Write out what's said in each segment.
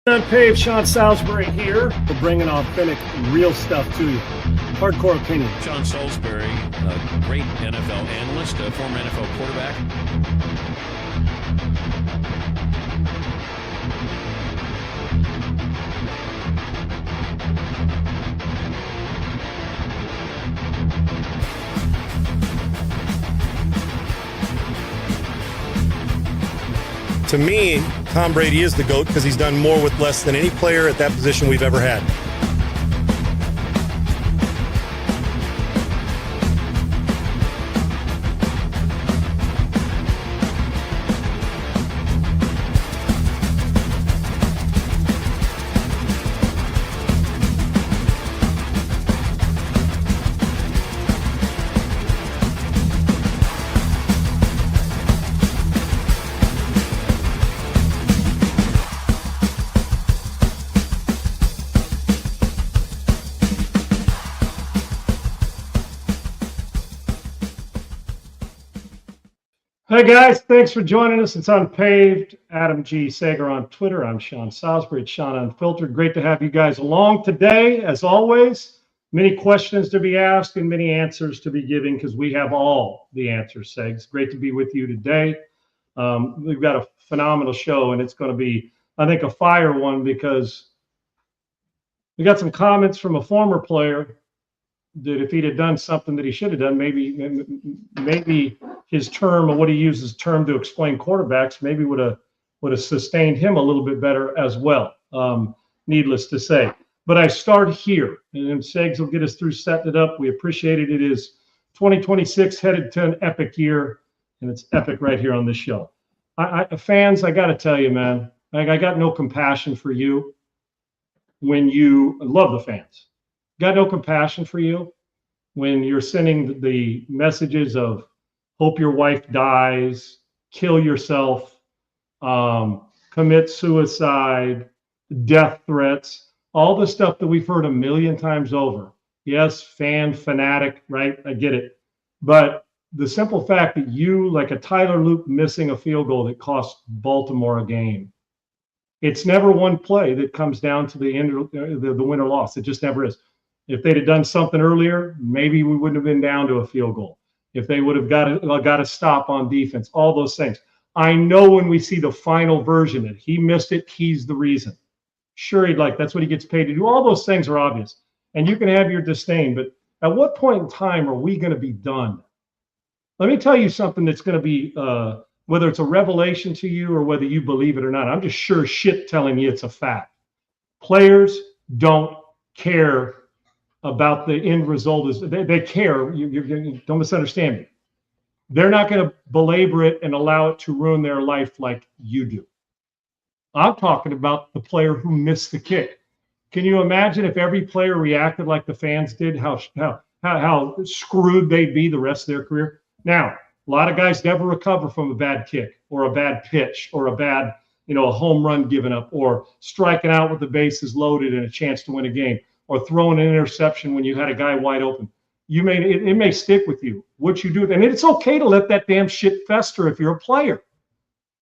UNPAVED, Sean Salisbury here. We're bringing authentic, real stuff to you. Hardcore opinion. Sean Salisbury, a great NFL analyst, a former NFL quarterback. To me, Tom Brady is the GOAT because he's done more with less than any player at that position we've ever had. Hey guys, thanks for joining us. It's Unpaved. Adam G. Sager on Twitter. I'm Sean Salisbury. It's Sean Unfiltered. Great to have you guys along today. As always, many questions to be asked and many answers to be given because we have all the answers, Segs. Great to be with you today. We've got a phenomenal show, and it's going to be, I think, a fire one because we got some comments from a former player that if he'd have done something that he should have done, maybe his term, or what he uses term to explain quarterbacks, maybe would have sustained him a little bit better as well. Needless to say, but I start here, and Segs will get us through setting it up. We appreciate it. It is 2026, headed to an epic year, and it's epic right here on this show. Fans, I got to tell you, man, I got no compassion for you when you love the fans. Got no compassion for you when you're sending the messages of hope your wife dies, kill yourself, commit suicide, death threats, all the stuff that we've heard a million times over. Yes, fanatic, right? I get it. But the simple fact that you, like a Tyler Luke missing a field goal that cost Baltimore a game, it's never one play that comes down to the end of the win or loss. It just never is. If they'd have done something earlier, maybe we wouldn't have been down to a field goal. If they would have got a stop on defense, all those things. I know when we see the final version that he missed it, he's the reason. Sure, that's what he gets paid to do. All those things are obvious. And you can have your disdain, but at what point in time are we going to be done? Let me tell you something that's going to be, whether it's a revelation to you or whether you believe it or not, I'm just sure shit telling you it's a fact. Players don't care about the end result. Is they care. You don't misunderstand me. They're not going to belabor it and allow it to ruin their life like you do. I'm talking about the player who missed the kick. Can you imagine if every player reacted like the fans did, how screwed they'd be the rest of their career? Now, a lot of guys never recover from a bad kick or a bad pitch or a bad, a home run given up or striking out with the bases loaded and a chance to win a game, or throwing an interception when you had a guy wide open. It may stick with you, what you do. And it's okay to let that damn shit fester if you're a player.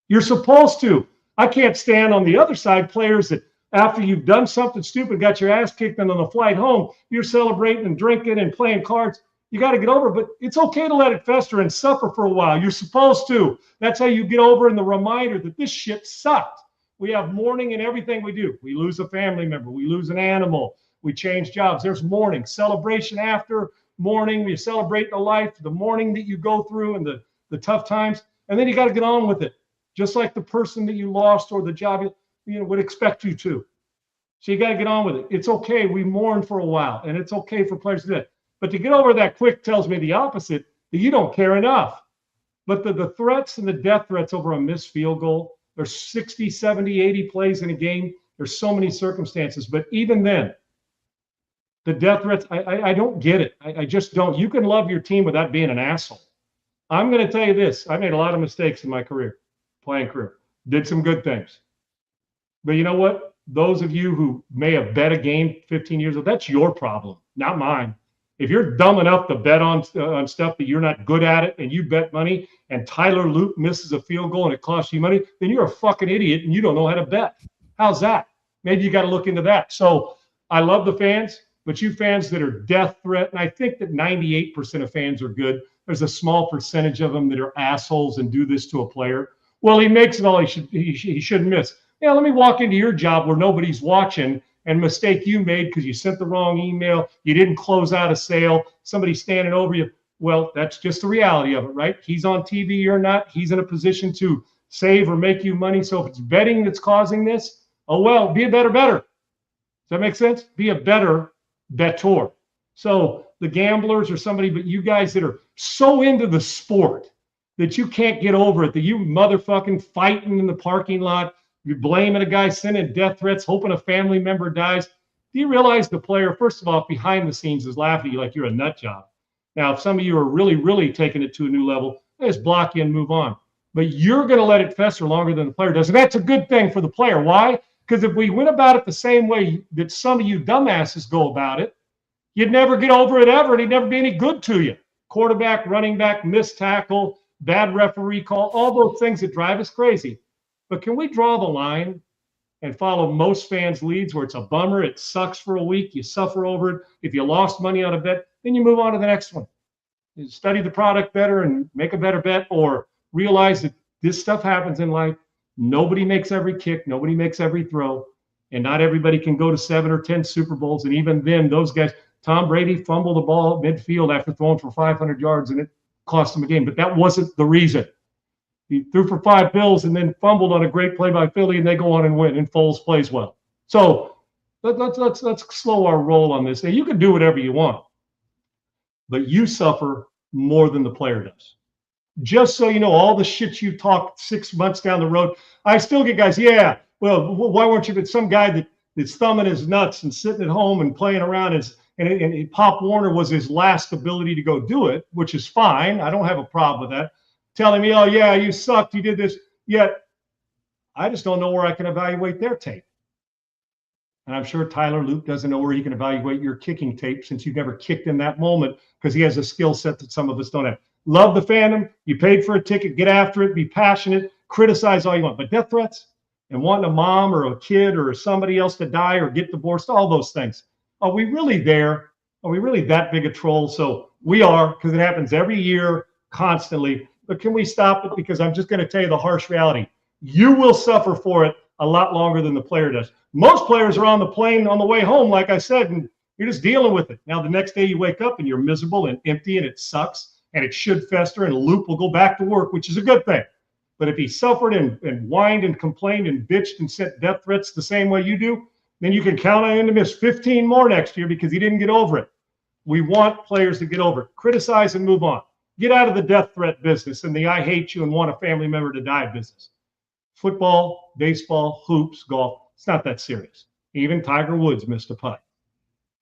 You're supposed to. I can't stand on the other side players that after you've done something stupid, got your ass kicked, and on the flight home, you're celebrating and drinking and playing cards. You got to get over it, but it's okay to let it fester and suffer for a while. You're supposed to. That's how you get over in the reminder that this shit sucked. We have mourning in everything we do. We lose a family member. We lose an animal. We change jobs. There's mourning, celebration after mourning. We celebrate the life, the mourning that you go through and the tough times. And then you got to get on with it. Just like the person that you lost or the job would expect you to. So you got to get on with it. It's okay. We mourn for a while, and it's okay for players to do that. But to get over that quick tells me the opposite, that you don't care enough. But the threats and the death threats over a missed field goal, there's 60, 70, 80 plays in a game. There's so many circumstances. But even then, the death threats, I don't get it. I just don't. You can love your team without being an asshole. I'm going to tell you this. I made a lot of mistakes in my playing career. Did some good things. But you know what? Those of you who may have bet a game 15 years ago, that's your problem, not mine. If you're dumb enough to bet on stuff that you're not good at it, and you bet money, and Tyler Luke misses a field goal and it costs you money, then you're a fucking idiot and you don't know how to bet. How's that? maybe you got to look into that. So I love the fans, but you fans that are death threat, and I think that 98% of fans are good. There's a small percentage of them that are assholes and do this to a player. Well, he makes it all he shouldn't miss. Yeah, let me walk into your job where nobody's watching and mistake you made because you sent the wrong email, you didn't close out a sale, somebody's standing over you. Well, that's just the reality of it, right? He's on TV or not. He's in a position to save or make you money. So if it's betting that's causing this, oh, well, be a better bettor. Does that make sense? Be a better bettor. So the gamblers or somebody, but you guys that are so into the sport that you can't get over it, that you motherfucking fighting in the parking lot, you're blaming a guy, sending death threats, hoping a family member dies. Do you realize the player, first of all, behind the scenes is laughing at you like you're a nut job? Now, if some of you are really, really taking it to a new level, they just block you and move on. But you're going to let it fester longer than the player does. And that's a good thing for the player. Why? Because if we went about it the same way that some of you dumbasses go about it, you'd never get over it ever, and it'd never be any good to you. Quarterback, running back, missed tackle, bad referee call, all those things that drive us crazy. But can we draw the line and follow most fans' leads where it's a bummer, it sucks for a week, you suffer over it. If you lost money on a bet, then you move on to the next one. You study the product better and make a better bet, or realize that this stuff happens in life. Nobody makes every kick, nobody makes every throw, and not everybody can go to 7 or 10 Super Bowls. And even then, those guys, Tom Brady fumbled the ball at midfield after throwing for 500 yards, and it cost him a game. But that wasn't the reason. He threw for 5 bills and then fumbled on a great play by Philly, and they go on and win, and Foles plays well. So let's slow our roll on this. Now, you can do whatever you want, but you suffer more than the player does. Just so you know, all the shit you talk 6 months down the road, I still get guys, yeah, well, why weren't you? But some guy that's thumbing his nuts and sitting at home and playing around, and Pop Warner was his last ability to go do it, which is fine. I don't have a problem with that. Telling me, oh, yeah, you sucked, you did this. Yet, I just don't know where I can evaluate their tape. And I'm sure Tyler Luke doesn't know where he can evaluate your kicking tape, since you've never kicked in that moment, because he has a skill set that some of us don't have. Love the fandom. You paid for a ticket. Get after it. Be passionate. Criticize all you want. But death threats and wanting a mom or a kid or somebody else to die or get divorced, all those things. Are we really there? Are we really that big a troll? So we are, because it happens every year, constantly. But can we stop it? Because I'm just going to tell you the harsh reality. You will suffer for it a lot longer than the player does. Most players are on the plane on the way home, like I said, and you're just dealing with it. Now, the next day you wake up and you're miserable and empty, and it sucks, and it should fester, and Luke will go back to work, which is a good thing. But if he suffered and whined and complained and bitched and sent death threats the same way you do, then you can count on him to miss 15 more next year because he didn't get over it. We want players to get over it. Criticize and move on. Get out of the death threat business and the I hate you and want a family member to die business. Football, baseball, hoops, golf, it's not that serious. Even Tiger Woods missed a putt.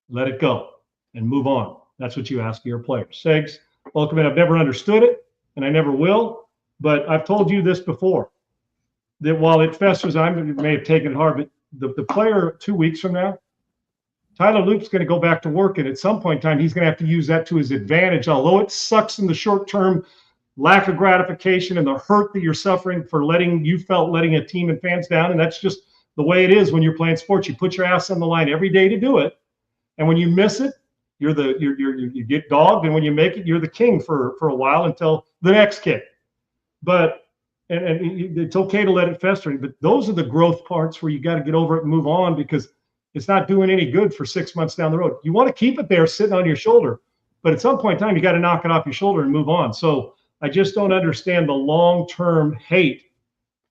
Let it go and move on. That's what you ask of your players. Segs, welcome in. I've never understood it, and I never will, but I've told you this before, that while it festers, I may have taken it hard, but the player 2 weeks from now, Tyler Luke's going to go back to work, and at some point in time, he's going to have to use that to his advantage. Although it sucks in the short term, lack of gratification and the hurt that you're suffering for letting a team and fans down, and that's just the way it is when you're playing sports. You put your ass on the line every day to do it, and when you miss it, you get dogged, and when you make it, you're the king for a while until the next kick. But and it's okay to let it fester, but those are the growth parts where you got to get over it and move on, because it's not doing any good for 6 months down the road. You want to keep it there sitting on your shoulder, but at some point in time, you got to knock it off your shoulder and move on. So I just don't understand the long-term hate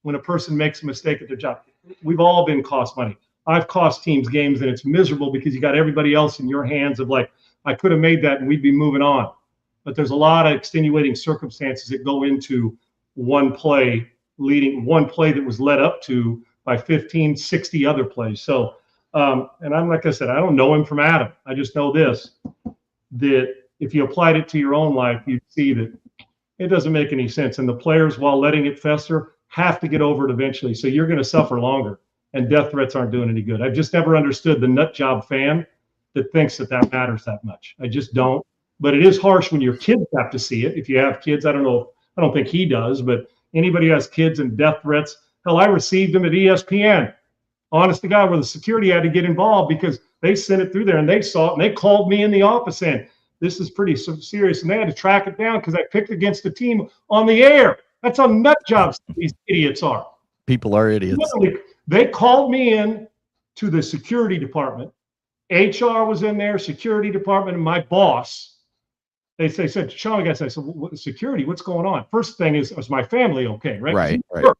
when a person makes a mistake at their job. We've all been cost money. I've cost teams games, and it's miserable because you got everybody else in your hands of like, I could have made that and we'd be moving on. But there's a lot of extenuating circumstances that go into one play that was led up to by 15, 60 other plays. So, and I'm like I said, I don't know him from Adam. I just know this, that if you applied it to your own life, you'd see that it doesn't make any sense. And the players, while letting it fester, have to get over it eventually. So you're going to suffer longer, and death threats aren't doing any good. I've just never understood the nut job fan that thinks that matters that much. I just don't. But it is harsh when your kids have to see it. If you have kids, I don't think he does, but anybody who has kids and death threats, hell, I received them at ESPN. honest to God, where the security had to get involved because they sent it through there and they saw it and they called me in the office saying, this is pretty serious. And they had to track it down because I picked against the team on the air. That's how nut jobs these idiots are. People are idiots. Literally, they called me in to the security department. HR was in there, security department, and my boss. They said, Sean, I said, security, what's going on? First thing is my family okay, right? Right.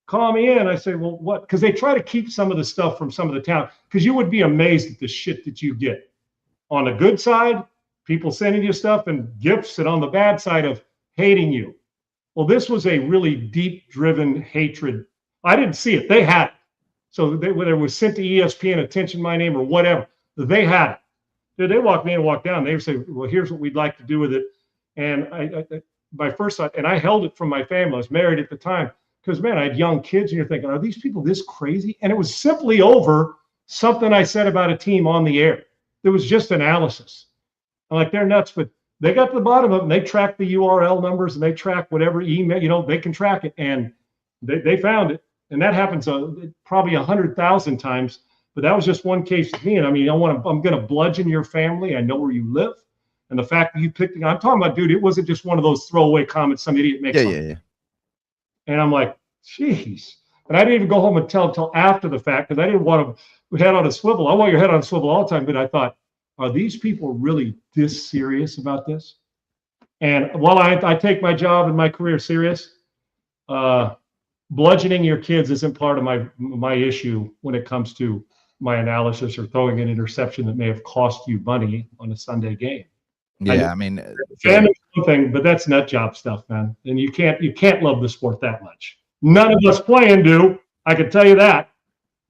Call me in. I say, well, what? Because they try to keep some of the stuff from some of the town. Because you would be amazed at the shit that you get. On the good side, people sending you stuff and gifts, and on the bad side of hating you. Well, this was a really deep-driven hatred. I didn't see it. They had it. So whether it was sent to ESPN, attention my name, or whatever, they had it. Dude, they walked me in and walked down. They would say, well, here's what we'd like to do with it. And my first thought, and I held it from my family. I was married at the time. Because, man, I had young kids, and you're thinking, are these people this crazy? And it was simply over something I said about a team on the air. It was just analysis. I'm like, they're nuts, but they got to the bottom of it, and they track the URL numbers, and they track whatever email, they can track it, and they found it. And that happens probably 100,000 times, but that was just one case of me. And I mean, I'm going to bludgeon your family. I know where you live. And the fact that you picked it, I'm talking about, dude, it wasn't just one of those throwaway comments some idiot makes. Yeah. And I'm like, geez. And I didn't even go home and tell until after the fact because I didn't want to head on a swivel. I want your head on a swivel all the time. But I thought, are these people really this serious about this? And while I take my job and my career serious, bludgeoning your kids isn't part of my issue when it comes to my analysis or throwing an interception that may have cost you money on a Sunday game. Yeah, I mean, fandom is one thing, but that's nut job stuff, man. And you can't love the sport that much. None of us playing do. I can tell you that.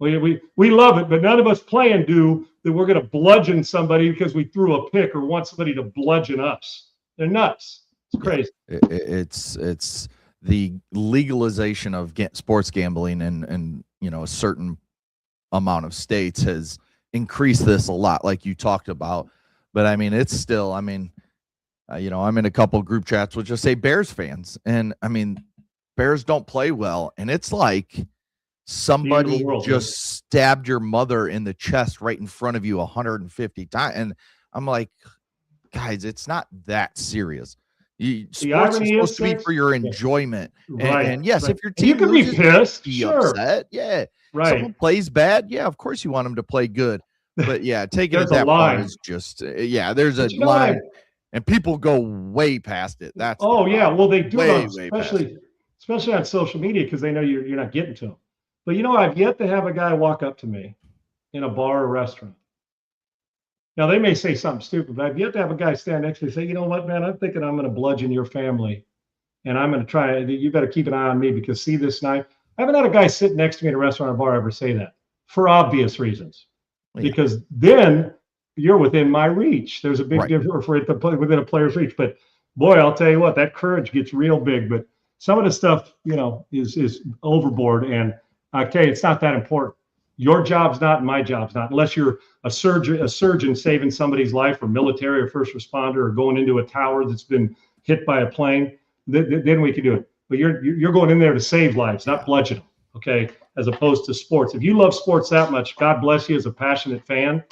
We love it, but none of us playing do that we're going to bludgeon somebody because we threw a pick or want somebody to bludgeon us. They're nuts. It's crazy. It's the legalization of sports gambling and a certain amount of states has increased this a lot, like you talked about. But I mean, it's still, I'm in a couple group chats with just say Bears fans. And I mean, Bears don't play well. And it's like somebody just stabbed your mother in the chest right in front of you 150 times. And I'm like, guys, it's not that serious. Sports is supposed to be for your enjoyment. Right, and yes, right. if your team you can loses, be pissed, be sure. upset. Yeah. Right. Someone plays bad. Yeah, of course you want them to play good. But yeah, taking it that far is just there's a line, and people go way past it. That's well, they do it especially on social media because they know you're not getting to them. But I've yet to have a guy walk up to me in a bar or restaurant. Now they may say something stupid, but I've yet to have a guy stand next to me and say, you know what, man, I'm thinking I'm going to bludgeon your family, and I'm going to try. You better keep an eye on me because see this knife. I haven't had a guy sit next to me in a restaurant or bar ever say that for obvious reasons. Because then you're within my reach. There's a big difference for it to play within a player's reach. But boy, I'll tell you what, that courage gets real big. But some of the stuff, is overboard. And I tell you, it's not that important. Your job's not, and my job's not, unless you're a surgeon saving somebody's life, or military, or first responder, or going into a tower that's been hit by a plane. Then we can do it. But you're going in there to save lives, not bludgeon them. Okay, as opposed to sports. If you love sports that much, God bless you as a passionate fan.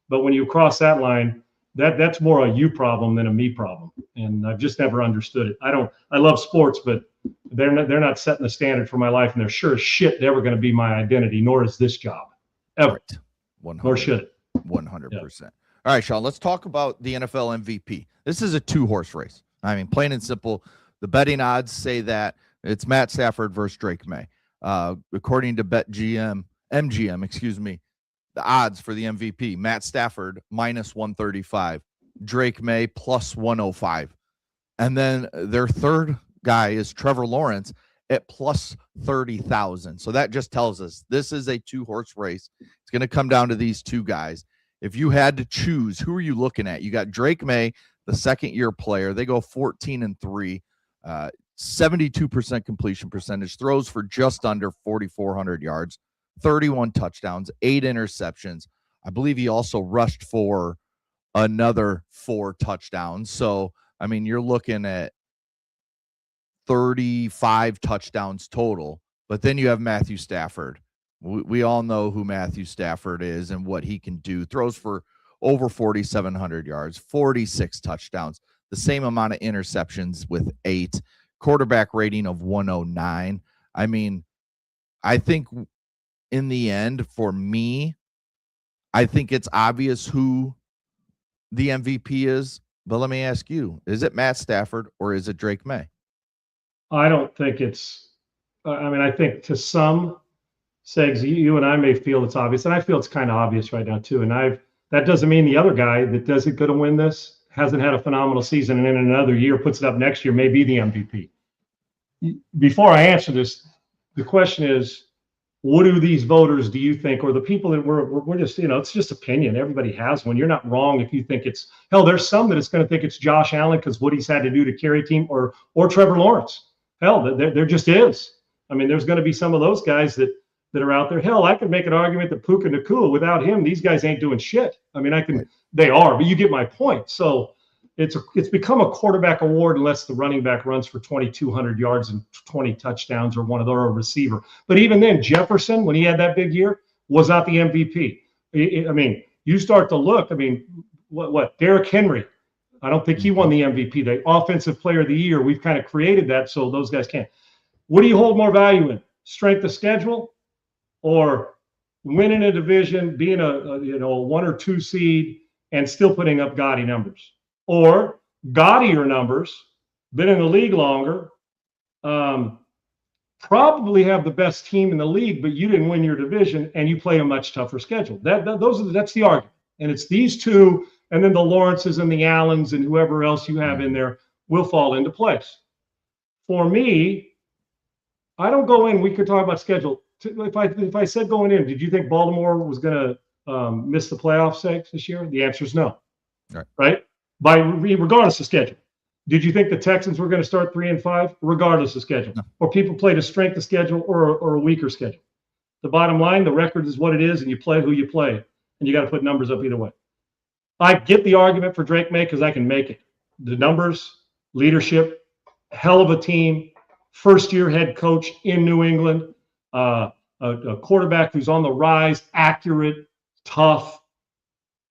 But when you cross that line, that's more a you problem than a me problem. And I've just never understood it. I love sports, but they're not setting the standard for my life, and they're sure as shit never going to be my identity, nor is this job. Ever. Right. Nor should it. 100%. Yeah. All right, Sean, let's talk about the NFL MVP. This is a 2-horse race. I mean, plain and simple, the betting odds say that it's Matt Stafford versus Drake Maye. According to MGM, the odds for the MVP, Matt Stafford -135, Drake Maye +105. And then their third guy is Trevor Lawrence at +30,000. So that just tells us this is a 2-horse race. It's going to come down to these two guys. If you had to choose, who are you looking at? You got Drake Maye, the second-year player. They go 14-3. 72% completion percentage, throws for just under 4,400 yards, 31 touchdowns, 8 interceptions. I believe he also rushed for another 4 touchdowns. So, I mean, you're looking at 35 touchdowns total. But then you have Matthew Stafford, We all know who Matthew Stafford is and what he can do. Throws for over 4,700 yards, 46 touchdowns, the same amount of interceptions with 8, quarterback rating of 109. I mean, I think in the end, for me, I think it's obvious who the MVP is. But let me ask you, is it Matt Stafford or is it Drake Maye? I don't think it's, I think to some, Segs, you and I may feel it's obvious, and I feel it's kind of obvious right now too. And that doesn't mean the other guy that doesn't going to win this hasn't had a phenomenal season, and in another year puts it up next year, may be the MVP. Before I answer this, the question is, what do these voters, do you think, or the people that we're just, it's just opinion. Everybody has one. You're not wrong if you think it's, hell, there's some that it's going to think it's Josh Allen because what he's had to do to carry a team, or Trevor Lawrence. Hell, there just is. I mean, there's going to be some of those guys that are out there. Hell, I could make an argument that Puka Nacua, without him, these guys ain't doing shit. I mean, they are, but you get my point. So it's become a quarterback award unless the running back runs for 2,200 yards and 20 touchdowns, or one of their receiver. But even then, Jefferson, when he had that big year, was not the MVP. I mean, you start to look. I mean, what Derrick Henry? I don't think he won the MVP. The Offensive Player of the Year. We've kind of created that so those guys can't. What do you hold more value in? Strength of schedule, or winning a division, being a 1 or 2 seed, and still putting up gaudy numbers? Or gaudier numbers, been in the league longer, probably have the best team in the league, but you didn't win your division and you play a much tougher schedule. That's the argument. And it's these two, and then the Lawrences and the Allens and whoever else you have in there will fall into place. For me, I don't go in. We could talk about schedule. If I said going in, did you think Baltimore was going to miss the playoffs this year? The answer is no. Right? Regardless of schedule. Did you think the Texans were going to start 3-5, regardless of schedule? No. Or people played a strength of schedule or a weaker schedule? The bottom line, the record is what it is, and you play who you play, and you got to put numbers up either way. I get the argument for Drake Maye because I can make it. The numbers, leadership, hell of a team, first-year head coach in New England, a quarterback who's on the rise, accurate, tough.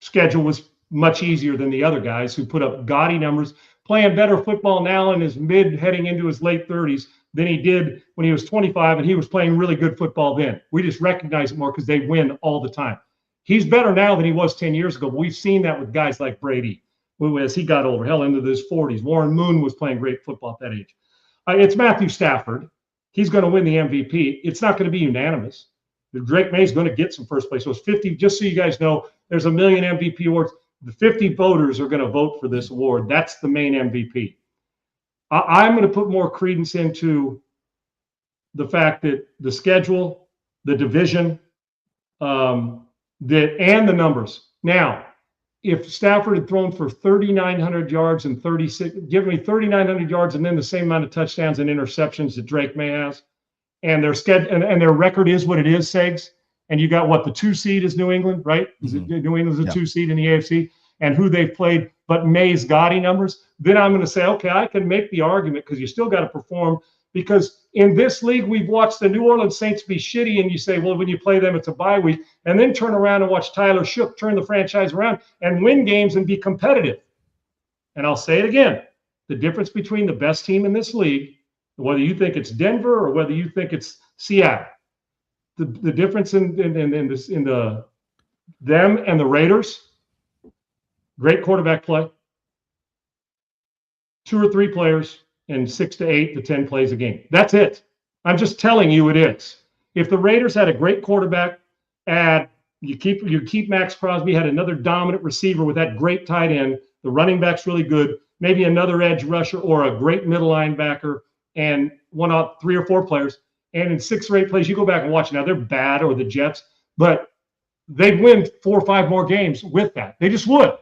Schedule was much easier than the other guys who put up gaudy numbers, playing better football now in his heading into his late 30s than he did when he was 25, and he was playing really good football then. We just recognize it more because they win all the time. He's better now than he was 10 years ago, but we've seen that with guys like Brady, who, as he got older, hell, into his 40s. Warren Moon was playing great football at that age. It's Matthew Stafford. He's going to win the MVP. It's not going to be unanimous. Drake Maye's going to get some first place. So it's 50, just so you guys know, there's a million MVP awards. The 50 voters are going to vote for this award. That's the main MVP. I'm going to put more credence into the fact that the schedule, the division, and the numbers. Now, if Stafford had thrown for 3,900 yards and 36, give me 3,900 yards and then the same amount of touchdowns and interceptions that Drake Maye has, and their schedule and their record is what it is, Segs. And you got what, the 2 seed is New England, right? New England's a 2 seed in the AFC, and who they've played, but Maye's gaudy numbers. Then I'm going to say, okay, I can make the argument because you still got to perform. Because in this league, we've watched the New Orleans Saints be shitty, and you say, well, when you play them, it's a bye week, and then turn around and watch Tyler Shook turn the franchise around and win games and be competitive. And I'll say it again: the difference between the best team in this league, whether you think it's Denver or whether you think it's Seattle. The difference in them and the Raiders, great quarterback play, 2 or 3 players, and 6 to 8 to 10 plays a game. That's it. I'm just telling you it is. If the Raiders had a great quarterback, you keep Max Crosby, had another dominant receiver with that great tight end, the running back's really good, maybe another edge rusher or a great middle linebacker, and 3 or 4 players. And in 6 or 8 plays, you go back and watch. Now, they're bad, or the Jets, but they'd win 4 or 5 more games with that. They just would.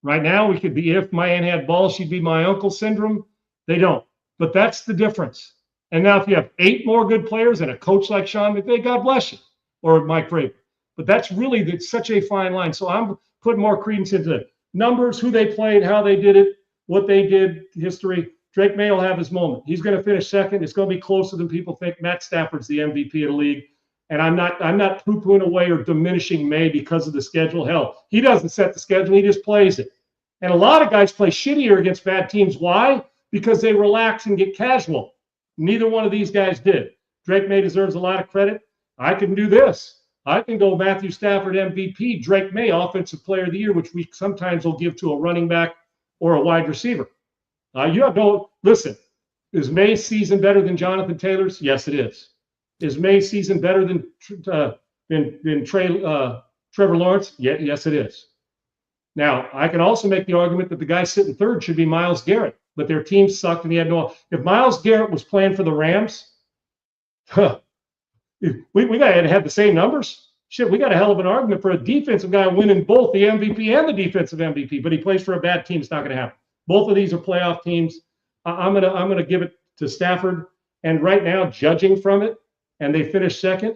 Right now, we could be, if my aunt had balls, she'd be my uncle syndrome. They don't. But that's the difference. And now if you have 8 more good players and a coach like Sean McVay, God bless you, or Mike Vrabel. But that's really such a fine line. So I'm putting more credence into numbers, who they played, how they did it, what they did, history. Drake Maye will have his moment. He's going to finish second. It's going to be closer than people think. Matt Stafford's the MVP of the league. And I'm not poo-pooing away or diminishing Maye because of the schedule. Hell, he doesn't set the schedule, he just plays it. And a lot of guys play shittier against bad teams. Why? Because they relax and get casual. Neither one of these guys did. Drake Maye deserves a lot of credit. I can do this. I can go Matthew Stafford MVP, Drake Maye Offensive Player of the Year, which we sometimes will give to a running back or a wide receiver. You have no, listen, is Maye's season better than Jonathan Taylor's? Yes, it is. Is Maye's season better than Trevor Lawrence? Yeah, yes, it is. Now, I can also make the argument that the guy sitting third should be Myles Garrett, but their team sucked and he had no. If Myles Garrett was playing for the Rams, we got to have the same numbers. Shit, we got a hell of an argument for a defensive guy winning both the MVP and the defensive MVP, but he plays for a bad team. It's not going to happen. Both of these are playoff teams. I'm gonna give it to Stafford. And right now, judging from it, and they finished second,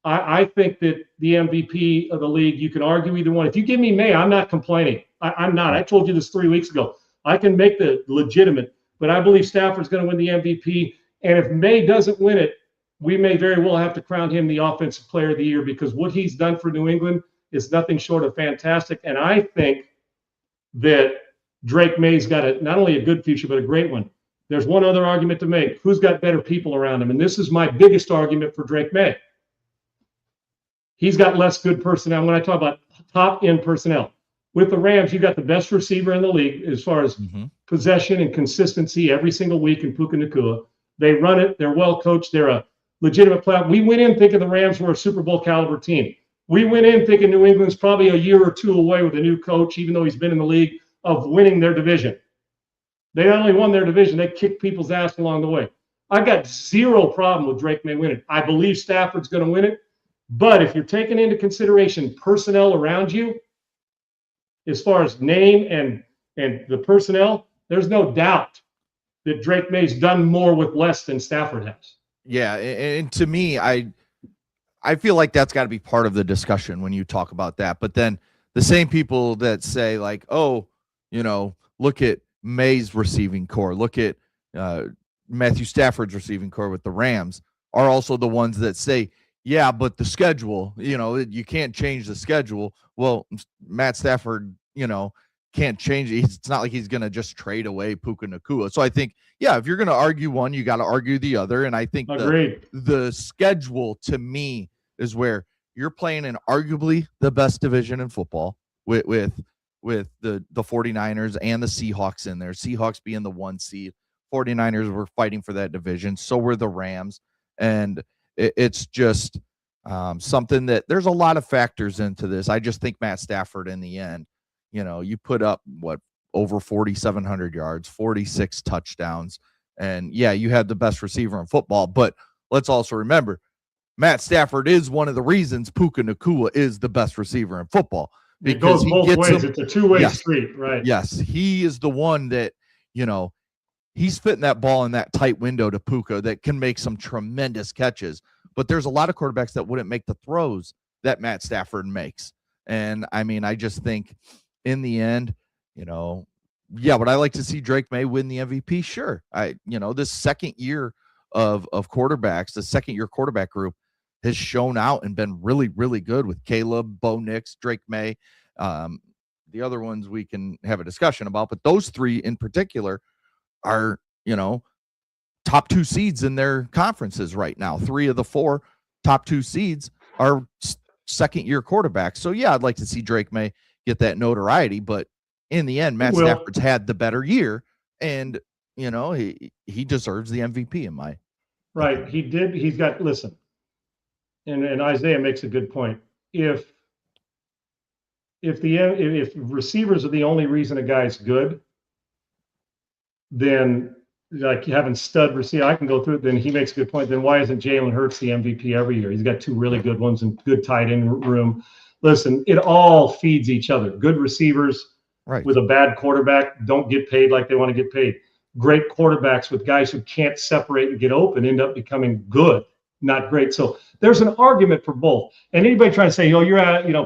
I think that the MVP of the league, you can argue either one. If you give me Maye, I'm not complaining. I'm not. I told you this 3 weeks ago. I can make the legitimate, but I believe Stafford's going to win the MVP. And if Maye doesn't win it, we may very well have to crown him the Offensive Player of the Year because what he's done for New England is nothing short of fantastic. And I think that Drake Maye's got not only a good future, but a great one. There's one other argument to make. Who's got better people around him? And this is my biggest argument for Drake Maye. He's got less good personnel. When I talk about top-end personnel, with the Rams, you've got the best receiver in the league as far as possession and consistency every single week in Puka Nacua. They run it. They're well coached. They're a legitimate player. We went in thinking the Rams were a Super Bowl caliber team. We went in thinking New England's probably a year or two away with a new coach, even though he's been in the league, of winning their division. They not only won their division, they kicked people's ass along the way. I got zero problem with Drake Maye winning. I believe Stafford's going to win it. But if you're taking into consideration personnel around you, as far as name and the personnel, there's no doubt that Drake Maye's done more with less than Stafford has. Yeah, and to me, I feel like that's got to be part of the discussion when you talk about that. But then the same people that say like, oh, look at Maye's receiving core, look at Matthew Stafford's receiving core with the Rams, are also the ones that say, yeah, but the schedule, you can't change the schedule. Well, Matt Stafford, can't change it. It's not like he's going to just trade away Puka Nacua. So I think, yeah, if you're going to argue one, you got to argue the other. And I think the schedule to me is where you're playing in arguably the best division in football with the 49ers and the Seahawks in there. Seahawks being the 1 seed. 49ers were fighting for that division. So were the Rams. And it's just something that there's a lot of factors into this. I just think Matt Stafford in the end, you put up over 4,700 yards, 46 touchdowns. And yeah, you had the best receiver in football, but let's also remember Matt Stafford is one of the reasons Puka Nacua is the best receiver in football. Because it goes both ways. It's a two-way street, right? Yes. He is the one that, he's fitting that ball in that tight window to Puka that can make some tremendous catches. But there's a lot of quarterbacks that wouldn't make the throws that Matt Stafford makes. And I mean, I just think in the end, would I like to see Drake Maye win the MVP? Sure. This second year of quarterbacks, the second year quarterback group has shown out and been really, really good with Caleb, Bo Nix, Drake Maye. The other ones we can have a discussion about, but those three in particular are, top 2 seeds in their conferences right now. 3 of the 4 top 2 seeds are second year quarterbacks. So yeah, I'd like to see Drake Maye get that notoriety, but in the end, Matt Stafford's had the better year, and he deserves the MVP in my right. He did. He's got listen, and Isaiah makes a good point. If receivers are the only reason a guy's good, then like having stud receiver, I can go through it. Then he makes a good point. Then why isn't Jalen Hurts the MVP every year? He's got 2 really good ones and good tight end room. Listen, it all feeds each other. Good receivers with a bad quarterback don't get paid like they want to get paid. Great quarterbacks with guys who can't separate and get open end up becoming good, not great. So there's an argument for both. And anybody trying to say,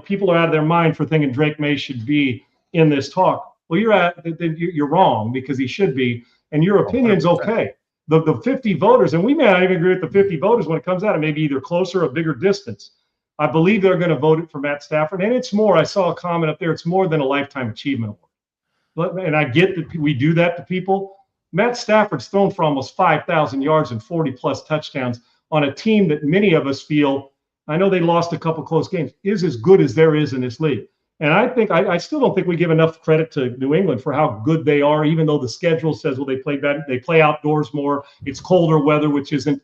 people are out of their mind for thinking Drake Maye should be in this talk. Well, you're wrong because he should be. And your opinion's okay. the 50 voters, and we may not even agree with the 50 voters when it comes out, it may be either closer or a bigger distance. I believe they're going to vote it for Matt Stafford. And it's more, I saw a comment up there, it's more than a lifetime achievement award. And I get that we do that to people. Matt Stafford's thrown for almost 5,000 yards and 40 plus touchdowns on a team that many of us feel, I know they lost a couple close games, is as good as there is in this league. And I think I still don't think we give enough credit to New England for how good they are, even though the schedule says, well, they play better, they play outdoors more. It's colder weather, which isn't.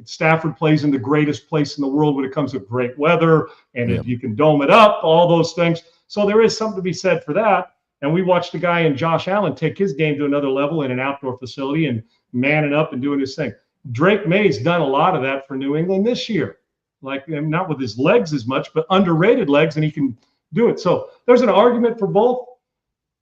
Stafford plays in the greatest place in the world when it comes to great weather, and if you can dome it up, all those things. So there is something to be said for that. And we watched a guy in Josh Allen take his game to another level in an outdoor facility and manning up and doing his thing. Drake May's done a lot of that for New England this year, like not with his legs as much, but underrated legs, and he can do it. So there's an argument for both.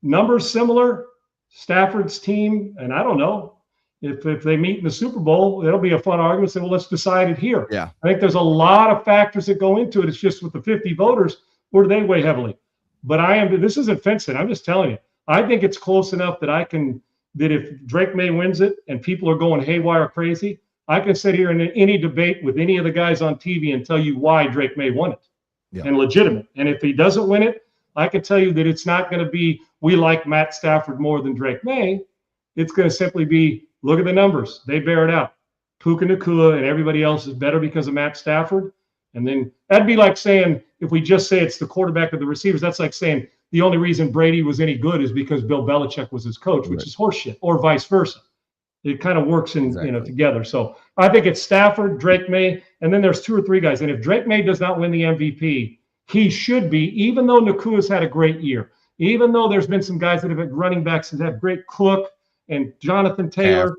Numbers similar. Stafford's team, and I don't know if they meet in the Super Bowl, it'll be a fun argument. Say, well, let's decide it here. Yeah, I think there's a lot of factors that go into it. It's just with the 50 voters, where do they weigh heavily? But this isn't fencing. I'm just telling you. I think it's close enough that that if Drake May wins it and people are going haywire crazy, I can sit here in any debate with any of the guys on TV and tell you why Drake May won it. Yeah. And legitimate. And if he doesn't win it, I can tell you that it's not going to be, we like Matt Stafford more than Drake May. It's going to simply be, look at the numbers. They bear it out. Puka Nacua and everybody else is better because of Matt Stafford. And then that'd be like saying, if we just say it's the quarterback of the receivers, that's like saying the only reason Brady was any good is because Bill Belichick was his coach, which is horseshit, or vice versa. It kind of works together. So I think it's Stafford, Drake May, and then there's 2 or 3 guys. And if Drake May does not win the MVP, he should be, even though Nakua's had a great year, even though there's been some guys that have had running backs that have great Cook and Jonathan Taylor,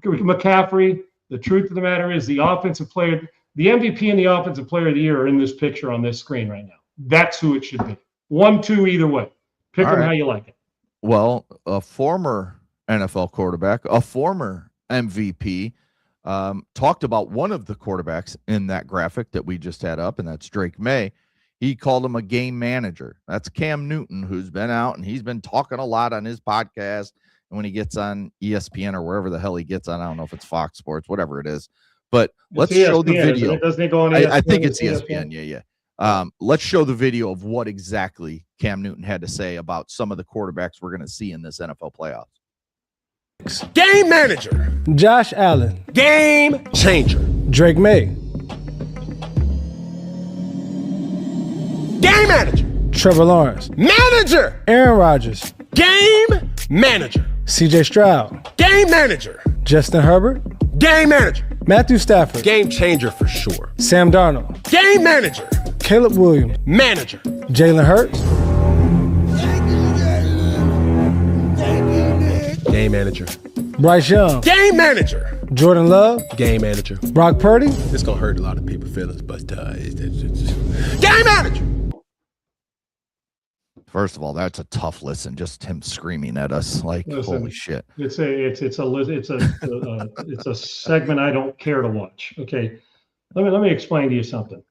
McCaffrey. The truth of the matter is the offensive player, the MVP and the offensive player of the year are in this picture on this screen right now. That's who it should be. 1, 2, either way. Pick them how you like it. Well, a former NFL quarterback, a former MVP, talked about one of the quarterbacks in that graphic that we just had up, and that's Drake May. He called him a game manager. That's Cam Newton, who's been out, and he's been talking a lot on his podcast. And when he gets on ESPN or wherever the hell he gets on, I don't know if it's Fox Sports, whatever it is. But let's show the video. Doesn't he go on ESPN? I think it's ESPN. Yeah. Let's show the video of what exactly Cam Newton had to say about some of the quarterbacks we're going to see in this NFL playoffs. Game manager. Josh Allen. Game changer. Drake May. Game manager. Trevor Lawrence. Manager. Aaron Rodgers. Game manager. CJ Stroud. Game manager. Justin Herbert. Game manager. Matthew Stafford. Game changer for sure. Sam Darnold. Game manager. Caleb Williams. Manager. Jalen Hurts. Game manager. Bryce Young. Game manager. Jordan Love. Game manager. Brock Purdy. It's going to hurt a lot of people's feelings, but game manager. First of all, that's a tough listen. Just him screaming at us like, holy shit. It's a segment I don't care to watch. Okay, let me explain to you something,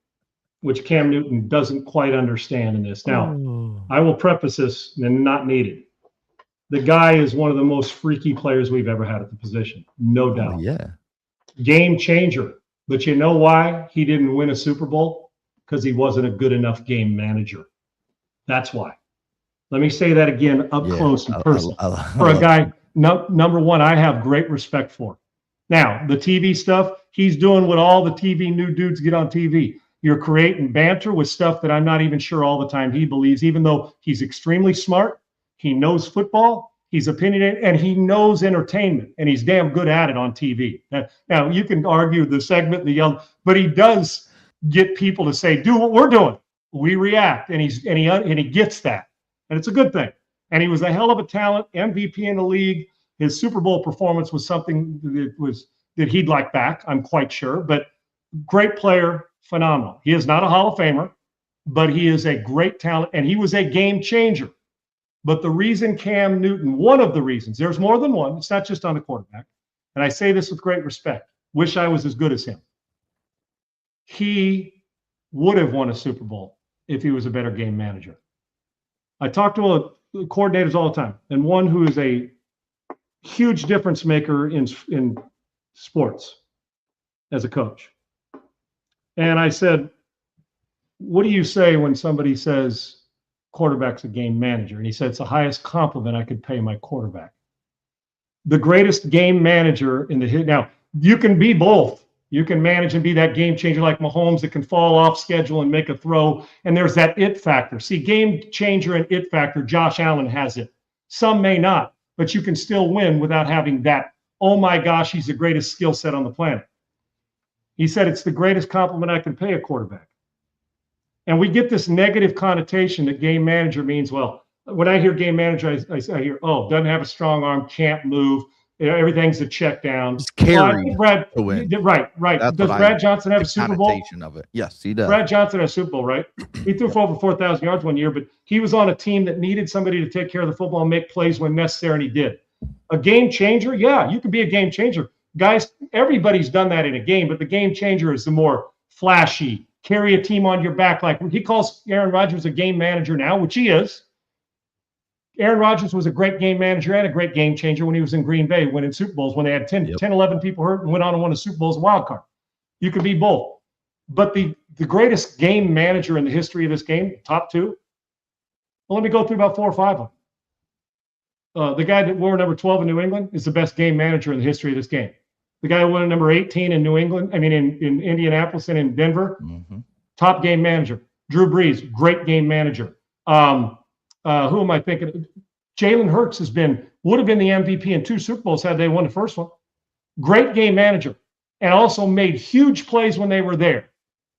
which Cam Newton doesn't quite understand in this. Now, I will preface this, and not needed. The guy is one of the most freaky players we've ever had at the position, no doubt. Yeah. Game changer. But you know why he didn't win a Super Bowl? Because he wasn't a good enough game manager. That's why. Let me say that again up close and personal. For a guy, number one, I have great respect for. Now, the TV stuff, he's doing what all the TV new dudes get on TV. You're creating banter with stuff that I'm not even sure all the time he believes, even though he's extremely smart. He knows football, he's opinionated, and he knows entertainment, and he's damn good at it on TV. Now you can argue the segment, the yell, but he does get people to say, do what we're doing. We react, and he gets that. And it's a good thing. And he was a hell of a talent, MVP in the league. His Super Bowl performance was something that he'd like back, I'm quite sure. But great player, phenomenal. He is not a Hall of Famer, but he is a great talent, and he was a game changer. But the reason Cam Newton, one of the reasons, there's more than one, it's not just on the quarterback, and I say this with great respect, wish I was as good as him. He would have won a Super Bowl if he was a better game manager. I talk to coordinators all the time, and one who is huge difference maker in sports as a coach. And I said, what do you say when somebody says quarterback's a game manager? And he said, it's the highest compliment I could pay my quarterback. The greatest game manager in the hit. Now, you can be both. You can manage and be that game changer like Mahomes that can fall off schedule and make a throw. And there's that it factor. See, game changer and it factor, Josh Allen has it. Some may not, but you can still win without having that, oh my gosh, he's the greatest skill set on the planet. He said, it's the greatest compliment I can pay a quarterback. And we get this negative connotation that game manager means, well, when I hear game manager, I hear, oh, doesn't have a strong arm, can't move, everything's a check down. Just carried to win. Right. That's does Brad Johnson have a Super Bowl? Of it. Yes, he does. Brad Johnson has a Super Bowl, right? He threw for over 4,000 yards one year, but he was on a team that needed somebody to take care of the football and make plays when necessary, and he did. A game changer? Yeah, you can be a game changer. Guys, everybody's done that in a game, but the game changer is the more flashy, carry a team on your back. Like he calls Aaron Rodgers a game manager now, which he is. Aaron Rodgers was a great game manager and a great game changer when he was in Green Bay, winning Super Bowls when they had 10, 11 people hurt and went on and won a Super Bowl as a wild card. You can be both. But the greatest game manager in the history of this game, top two, well, let me go through about 4 or 5 of them. The guy that wore number 12 in New England is the best game manager in the history of this game. The guy who won number 18 in New England, in Indianapolis and in Denver, top game manager. Drew Brees, great game manager. Who am I thinking? Jalen Hurts would have been the MVP in 2 Super Bowls had they won the first one. Great game manager, and also made huge plays when they were there.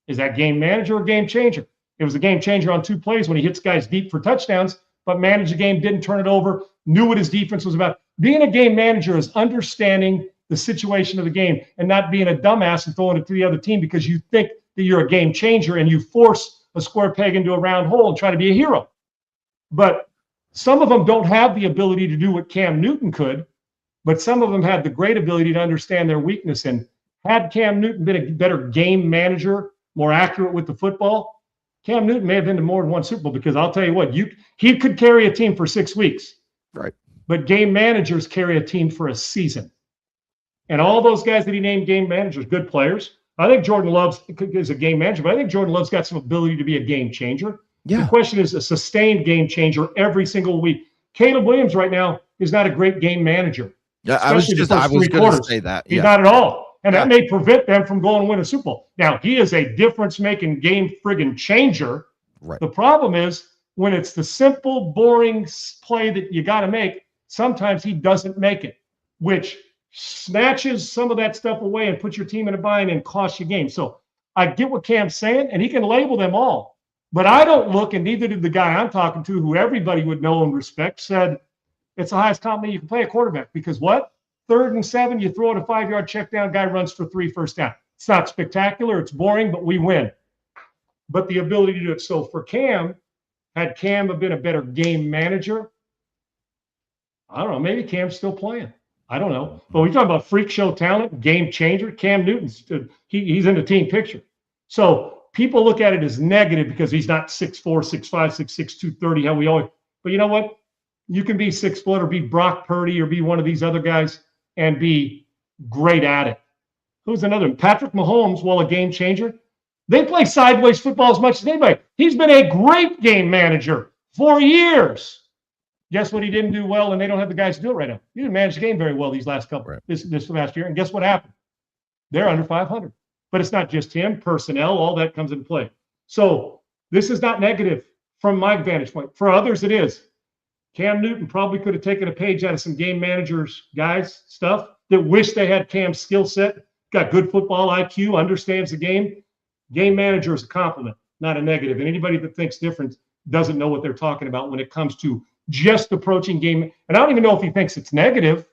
Is that game manager or game changer? It was a game changer on 2 plays when he hits guys deep for touchdowns, but managed the game, didn't turn it over, knew what his defense was about. Being a game manager is understanding the situation of the game and not being a dumbass and throwing it to the other team because you think that you're a game changer and you force a square peg into a round hole and try to be a hero. But some of them don't have the ability to do what Cam Newton could, but some of them had the great ability to understand their weakness. And had Cam Newton been a better game manager, more accurate with the football, Cam Newton may have been to more than 1 Super Bowl, because I'll tell you what, he could carry a team for 6 weeks. Right. But game managers carry a team for a season. And all those guys that he named game managers, good players. I think Jordan Love is a game manager, but I think Jordan Love's got some ability to be a game changer. Yeah. The question is a sustained game changer every single week. Caleb Williams right now is not a great game manager. Yeah, I was going to say that. He's not at all. And that may prevent them from going and win a Super Bowl. Now, he is a difference-making game friggin' changer. Right. The problem is when it's the simple, boring play that you got to make, sometimes he doesn't make it, which snatches some of that stuff away and puts your team in a bind and costs you games. So I get what Cam's saying, and he can label them all. But I don't look, and neither did the guy I'm talking to, who everybody would know and respect, said it's the highest compliment you can play a quarterback. Because what? 3rd and 7, you throw it a 5-yard check down, guy runs for 3 first down. It's not spectacular, it's boring, but we win. But the ability to do it. So for Cam, had Cam been a better game manager, I don't know, maybe Cam's still playing. I don't know. But we talk about freak show talent, game changer. Cam Newton's he's in the team picture. So people look at it as negative because he's not 6'4", 6'5", 6'6", 230, how we always. But you know what? You can be 6 foot or be Brock Purdy or be one of these other guys and be great at it. Who's another one? Patrick Mahomes, while a game changer, they play sideways football as much as anybody. He's been a great game manager for years. Guess what he didn't do well, and they don't have the guys to do it right now. He didn't manage the game very well these last couple, this last year. And guess what happened? They're under 500. But it's not just him, personnel, all that comes into play. So this is not negative from my vantage point. For others, it is. Cam Newton probably could have taken a page out of some game managers, guys, stuff that wish they had Cam's skill set, got good football IQ, understands the game. Game manager is a compliment, not a negative. And anybody that thinks different doesn't know what they're talking about when it comes to just approaching game. And I don't even know if he thinks it's negative,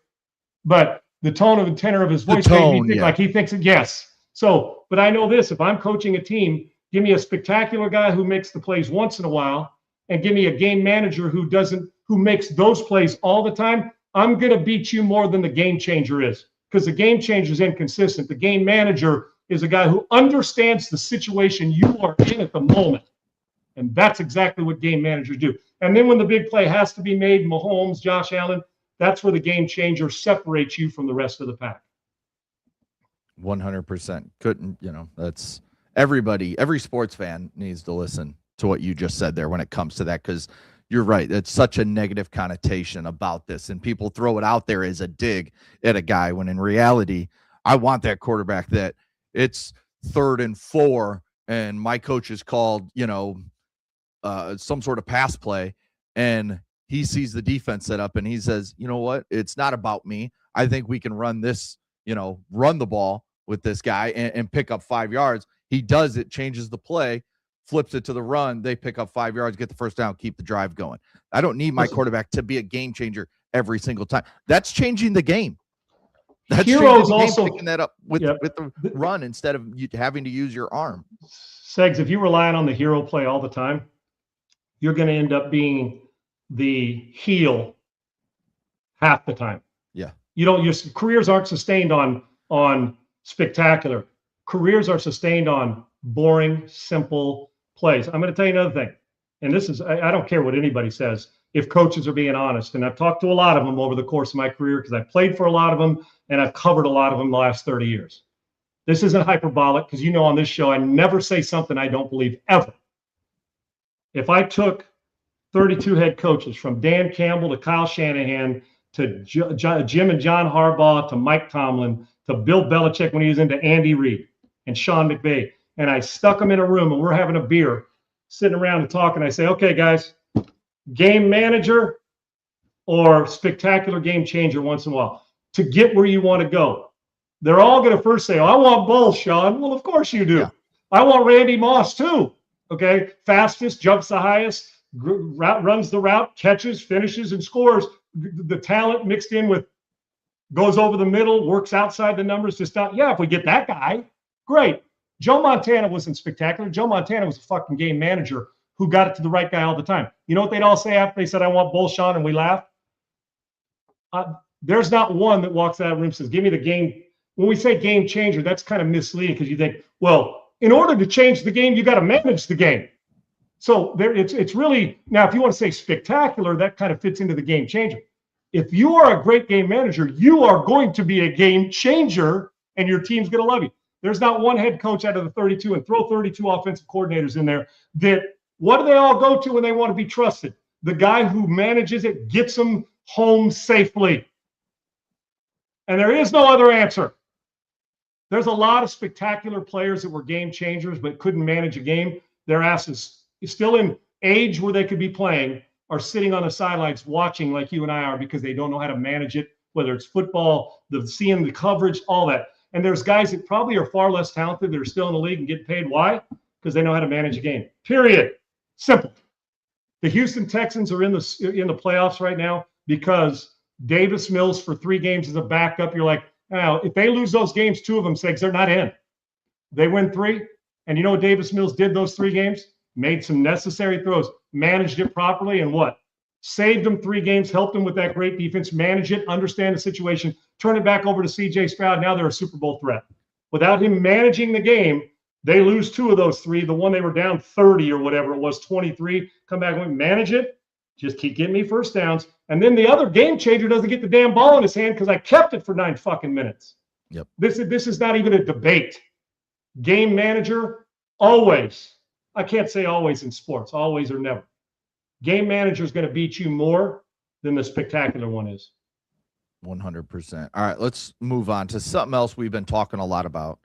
but the tone of the tenor of his voice made me think like he thinks it, yes. So, but I know this, if I'm coaching a team, give me a spectacular guy who makes the plays once in a while and give me a game manager who makes those plays all the time. I'm going to beat you more than the game changer is, because the game changer is inconsistent. The game manager is a guy who understands the situation you are in at the moment. And that's exactly what game managers do. And then when the big play has to be made, Mahomes, Josh Allen, That's where the game changer separates you from the rest of the pack. 100%. Couldn't, that's every sports fan needs to listen to what you just said there when it comes to that, because you're right. It's such a negative connotation about this, and people throw it out there as a dig at a guy when in reality, I want that quarterback that it's 3rd and 4 and my coach has called, some sort of pass play, and he sees the defense set up and he says, you know what? It's not about me. I think we can run this, run the ball with this guy and pick up 5 yards. He does it, changes the play, flips it to the run. They pick up 5 yards, get the first down, keep the drive going. I don't need my quarterback to be a game changer every single time. That's changing the game. That's Heroes changing the game, also picking that up with the run instead of you having to use your arm. Segs, if you're relying on the hero play all the time, you're going to end up being the heel half the time. Yeah. Your careers aren't sustained on spectacular. Careers are sustained on boring, simple plays. I'm going to tell you another thing, and this is, I don't care what anybody says, if coaches are being honest, and I've talked to a lot of them over the course of my career because I've played for a lot of them and I've covered a lot of them the last 30 years. This isn't hyperbolic because on this show, I never say something I don't believe ever. If I took 32 head coaches from Dan Campbell to Kyle Shanahan to Jim and John Harbaugh to Mike Tomlin to Bill Belichick when he was into Andy Reid and Sean McVay, and I stuck them in a room and we're having a beer, sitting around and talking, I say, okay, guys, game manager or spectacular game changer once in a while to get where you want to go. They're all going to first say, oh, I want both, Sean. Well, of course you do. Yeah. I want Randy Moss too. Okay. Fastest, jumps the highest, runs the route, catches, finishes, and scores. The talent mixed in with goes over the middle, works outside the numbers. Just not, if we get that guy, great. Joe Montana wasn't spectacular. Joe Montana was a fucking game manager who got it to the right guy all the time. You know what they'd all say after they said, I want both, Sean, and we laughed? There's not one that walks out of the room and says, give me the game. When we say game changer, that's kind of misleading because you think, well, in order to change the game, you got to manage the game. So it's really, now if you want to say spectacular, that kind of fits into the game changer. If you are a great game manager, you are going to be a game changer and your team's going to love you. There's not one head coach out of the 32, and throw 32 offensive coordinators in there, that what do they all go to when they want to be trusted? The guy who manages it, gets them home safely. And there is no other answer. There's a lot of spectacular players that were game changers but couldn't manage a game. Their asses, still in age where they could be playing, are sitting on the sidelines watching like you and I are because they don't know how to manage it, whether it's football, seeing the coverage, all that. And there's guys that probably are far less talented that are still in the league and get paid. Why? Because they know how to manage a game. Period. Simple. The Houston Texans are in the playoffs right now because Davis Mills for 3 games as a backup. You're like, now, if they lose those games, 2 of them, Segs, they're not in. They win 3. And you know what Davis Mills did those 3 games? Made some necessary throws, managed it properly, and what? Saved them 3 games, helped them with that great defense, manage it, understand the situation, turn it back over to C.J. Stroud. Now they're a Super Bowl threat. Without him managing the game, they lose 2 of those 3. The one they were down 30 or whatever it was, 23, come back and manage it. Just keep getting me first downs. And then the other game changer doesn't get the damn ball in his hand because I kept it for 9 fucking minutes. Yep. This is not even a debate. Game manager, always. I can't say always in sports, always or never. Game manager is going to beat you more than the spectacular one is. 100%. All right, let's move on to something else we've been talking a lot about.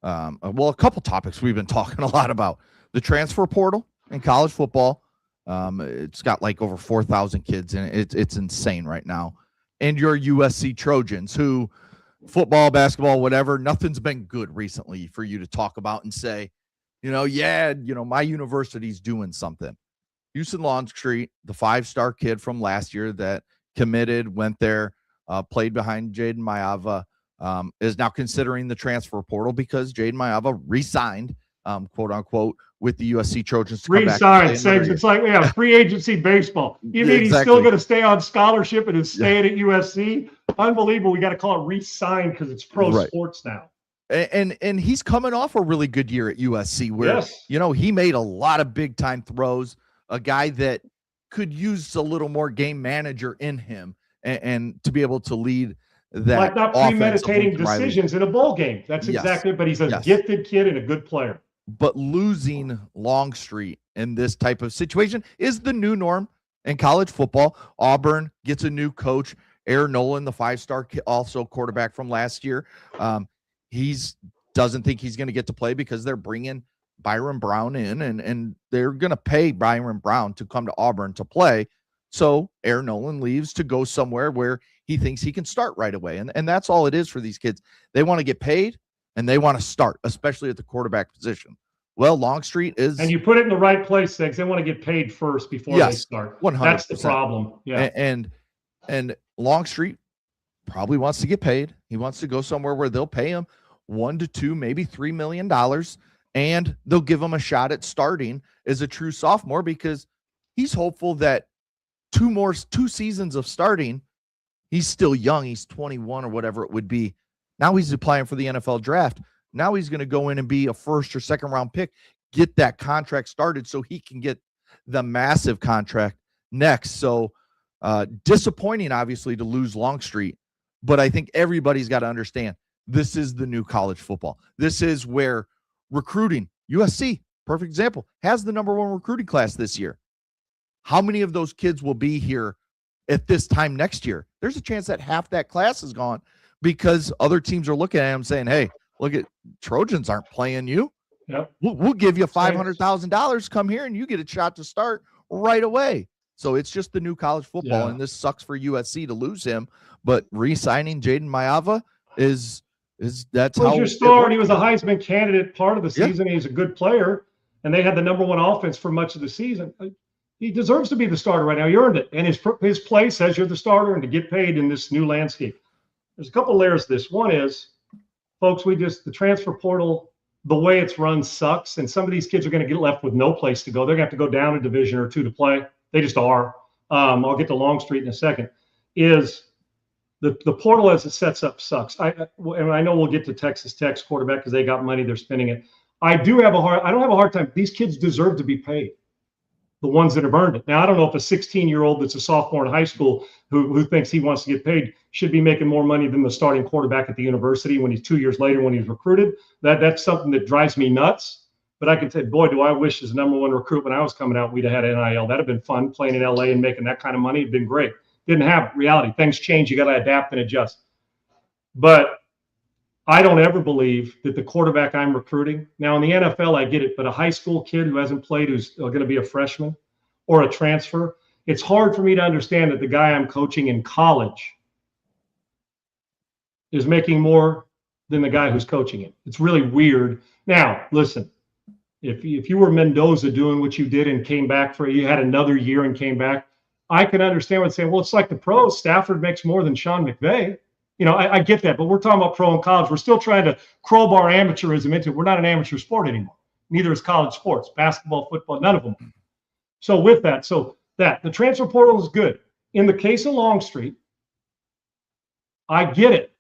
A couple topics we've been talking a lot about. The transfer portal in college football. It's got like over 4,000 kids in it. It's insane right now. And your USC Trojans, who football, basketball, whatever, nothing's been good recently for you to talk about and say, my university's doing something. Houston Longstreet, the 5-star kid from last year that committed, went there, played behind Jaden Mayava, is now considering the transfer portal because Jaden Mayava re-signed, quote unquote, with the USC Trojans. Re-signed, it's like free agency baseball. You mean he's still going to stay on scholarship and is staying at USC? Unbelievable. We got to call it re-signed because it's pro sports now. And he's coming off a really good year at USC where, he made a lot of big time throws, a guy that could use a little more game manager in him and to be able to lead that like not offense of premeditating Lincoln Riley. decisions in a bowl game. That's Yes. exactly. But he's a Yes. gifted kid and a good player. But losing Longstreet in this type of situation is the new norm in college football. Auburn gets a new coach, Aaron Nolan, the 5-star also quarterback from last year. He's doesn't think he's going to get to play because they're bringing Byron Brown in, and they're going to pay Byron Brown to come to Auburn to play. So Aaron Nolan leaves to go somewhere where he thinks he can start right away. And that's all it is for these kids. They want to get paid and they want to start, especially at the quarterback position. Well, Longstreet is. And you put it in the right place, Six. They want to get paid first before they start. 100%. That's the problem. Yeah. And Longstreet probably wants to get paid. He wants to go somewhere where they'll pay him $1 to $2, maybe $3 million, and they'll give him a shot at starting as a true sophomore because he's hopeful that two seasons of starting, he's still young. He's 21 or whatever it would be. Now he's applying for the NFL draft. Now he's going to go in and be a first or second round pick, get that contract started so he can get the massive contract next. So disappointing, obviously, to lose Longstreet, but I think everybody's got to understand this is the new college football. This is where recruiting, USC, perfect example, has the #1 recruiting class this year. How many of those kids will be here at this time next year? There's a chance that half that class is gone because other teams are looking at them saying, hey, look at Trojans aren't playing you. Yep. We'll give you $500,000. Come here and you get a shot to start right away. So it's just the new college football, and this sucks for USC to lose him. But re-signing Jaden Mayava is that's how your star. And he was a Heisman candidate part of the season. He's a good player, and they had the #1 offense for much of the season. He deserves to be the starter right now. He earned it, and his play says you're the starter and to get paid in this new landscape. There's a couple layers to this. One is, folks, the transfer portal, the way it's run sucks, and some of these kids are going to get left with no place to go. They're going to have to go down a division or two to play. They just are. I'll get to Longstreet in a second. Is the portal as it sets up sucks. And I know we'll get to Texas Tech's quarterback because they got money, they're spending it. I don't have a hard time. These kids deserve to be paid. The ones that have earned it. Now, I don't know if a 16-year-old that's a sophomore in high school who thinks he wants to get paid should be making more money than the starting quarterback at the university when he's 2 years later when he's recruited. That's something that drives me nuts. But I can say, boy, do I wish as a #1 recruit when I was coming out, we'd have had NIL. That'd have been fun playing in LA and making that kind of money. It'd been great. Didn't have it. Reality. Things change. You got to adapt and adjust. But I don't ever believe that the quarterback I'm recruiting, now in the NFL, I get it, but a high school kid who hasn't played, who's going to be a freshman or a transfer, it's hard for me to understand that the guy I'm coaching in college is making more than the guy who's coaching him. It's really weird. Now, listen, if you were Mendoza doing what you did and came back you had another year and came back, I can understand what saying, well, it's like the pros. Stafford makes more than Sean McVay. You know, I get that, but we're talking about pro and college. We're still trying to crowbar amateurism into it. We're not an amateur sport anymore. Neither is college sports, basketball, football, none of them. So with that, the transfer portal is good. In the case of Longstreet, I get it.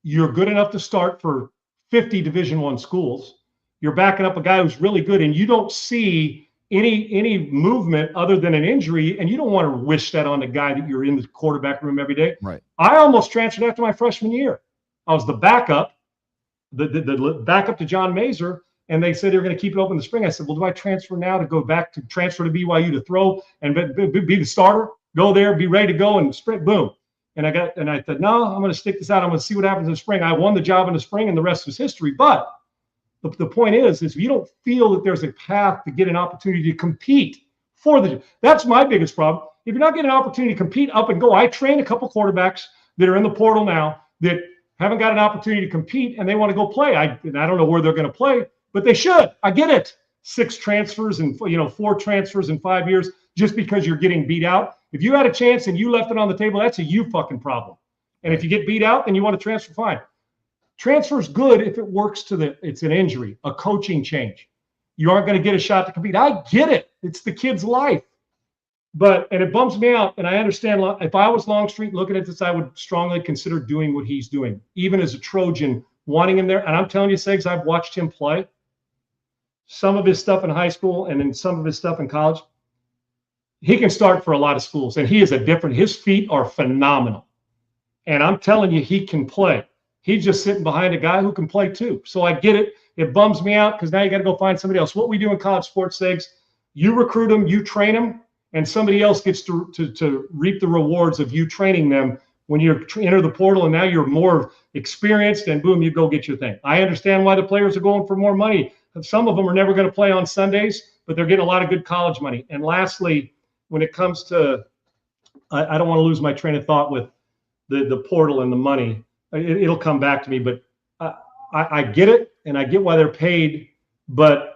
You're good enough to start for 50 Division I schools. You're backing up a guy who's really good, and you don't see any movement other than an injury, and you don't want to wish that on the guy that you're in the quarterback room every day. Right. I almost transferred after my freshman year. I was the backup, the backup to John Mazer, and they said they were going to keep it open in the spring. I said, well, do I transfer now to go back to transfer to BYU to throw and be the starter, go there, be ready to go and sprint, boom. And I said, no, I'm going to stick this out. I'm going to see what happens in the spring. I won the job in the spring, and the rest was history. But the point is if you don't feel that there's a path to get an opportunity to compete that's my biggest problem. If you're not getting an opportunity to compete up and go, I train a couple quarterbacks that are in the portal now that haven't got an opportunity to compete and they want to go play. I don't know where they're going to play, but they should. I get it. 6 transfers and 4 transfers in 5 years just because you're getting beat out. If you had a chance and you left it on the table, that's a you fucking problem. And if you get beat out and you want to transfer, fine. Transfer's good if it works it's an injury, a coaching change. You aren't going to get a shot to compete. I get it. It's the kid's life. And it bums me out, and I understand. If I was Longstreet looking at this, I would strongly consider doing what he's doing, even as a Trojan, wanting him there. And I'm telling you, Segs, I've watched him play. Some of his stuff in high school and then some of his stuff in college. He can start for a lot of schools, and he is his feet are phenomenal. And I'm telling you, he can play. He's just sitting behind a guy who can play too. So I get it. It bums me out because now you got to go find somebody else. What we do in college sports sakes, you recruit them, you train them, and somebody else gets to reap the rewards of you training them when you enter the portal, and now you're more experienced, and boom, you go get your thing. I understand why the players are going for more money. Some of them are never going to play on Sundays, but they're getting a lot of good college money. And lastly, when it comes to, I don't want to lose my train of thought with the portal and the money. It'll come back to me, but I get it, and I get why they're paid, but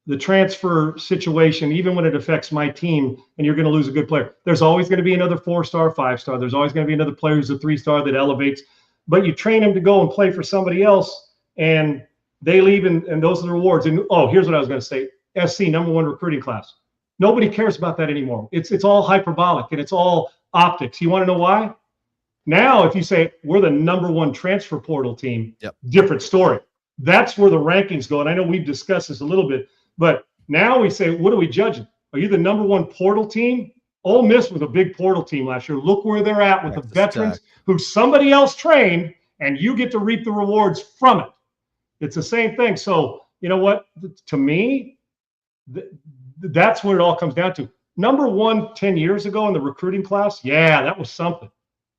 the transfer situation, even when it affects my team and you're going to lose a good player, there's always going to be another 4-star, 5-star. There's always going to be another player who's a 3-star that elevates, but you train him to go and play for somebody else, and they leave, and those are the rewards. And here's what I was going to say. SC, #1 recruiting class. Nobody cares about that anymore. It's all hyperbolic, and it's all optics. You want to know why? Now, if you say we're the #1 transfer portal team, different story. That's where the rankings go. And I know we've discussed this a little bit, but now we say, what are we judging? Are you the #1 portal team? Ole Miss was a big portal team last year. Look where they're at with the veterans who somebody else trained, and you get to reap the rewards from it. It's the same thing. So, you know what? To me, that's what it all comes down to. #1 10 years ago in the recruiting class, yeah, that was something.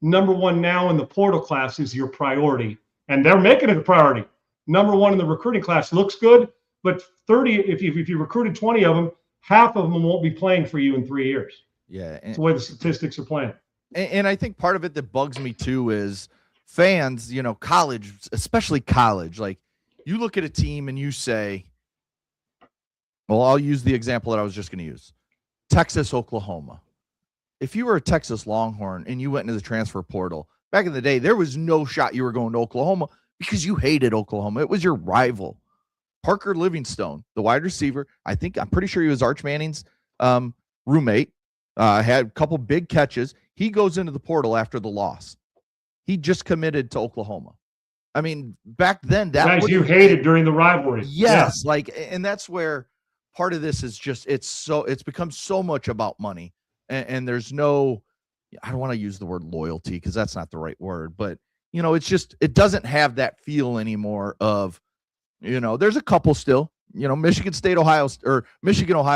#1 now in the portal class is your priority, and they're making it a priority. #1 in the recruiting class looks good, but 30, if you recruited 20 of them, half of them won't be playing for you in 3 years. Yeah. That's the way the statistics are playing. And I think part of it that bugs me too is fans, college, especially college, like you look at a team and you say, well, I'll use the example that I was just going to use. Texas, Oklahoma. If you were a Texas Longhorn and you went into the transfer portal, back in the day, there was no shot you were going to Oklahoma because you hated Oklahoma. It was your rival. Parker Livingstone, the wide receiver, I'm pretty sure he was Arch Manning's roommate, had a couple big catches. He goes into the portal after the loss. He just committed to Oklahoma. I mean, back then, that guys you hated during the rivalry. Yes, and that's where part of this is just it's become so much about money, and there's no, I don't want to use the word loyalty because that's not the right word, but it's just, it doesn't have that feel anymore of, there's a couple still, Michigan, Ohio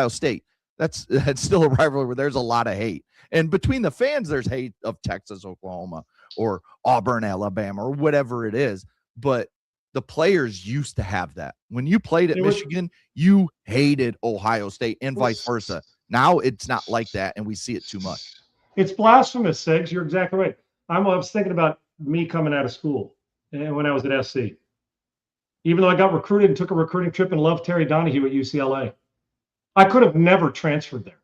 State. That's still a rivalry where there's a lot of hate. And between the fans, there's hate of Texas, Oklahoma, or Auburn, Alabama, or whatever it is. But the players used to have that. When you played at Michigan, you hated Ohio State and vice versa. Now it's not like that, and we see it too much. It's blasphemous, Segs. You're exactly right. I was thinking about me coming out of school and when I was at SC. Even though I got recruited and took a recruiting trip and loved Terry Donahue at UCLA, I could have never transferred there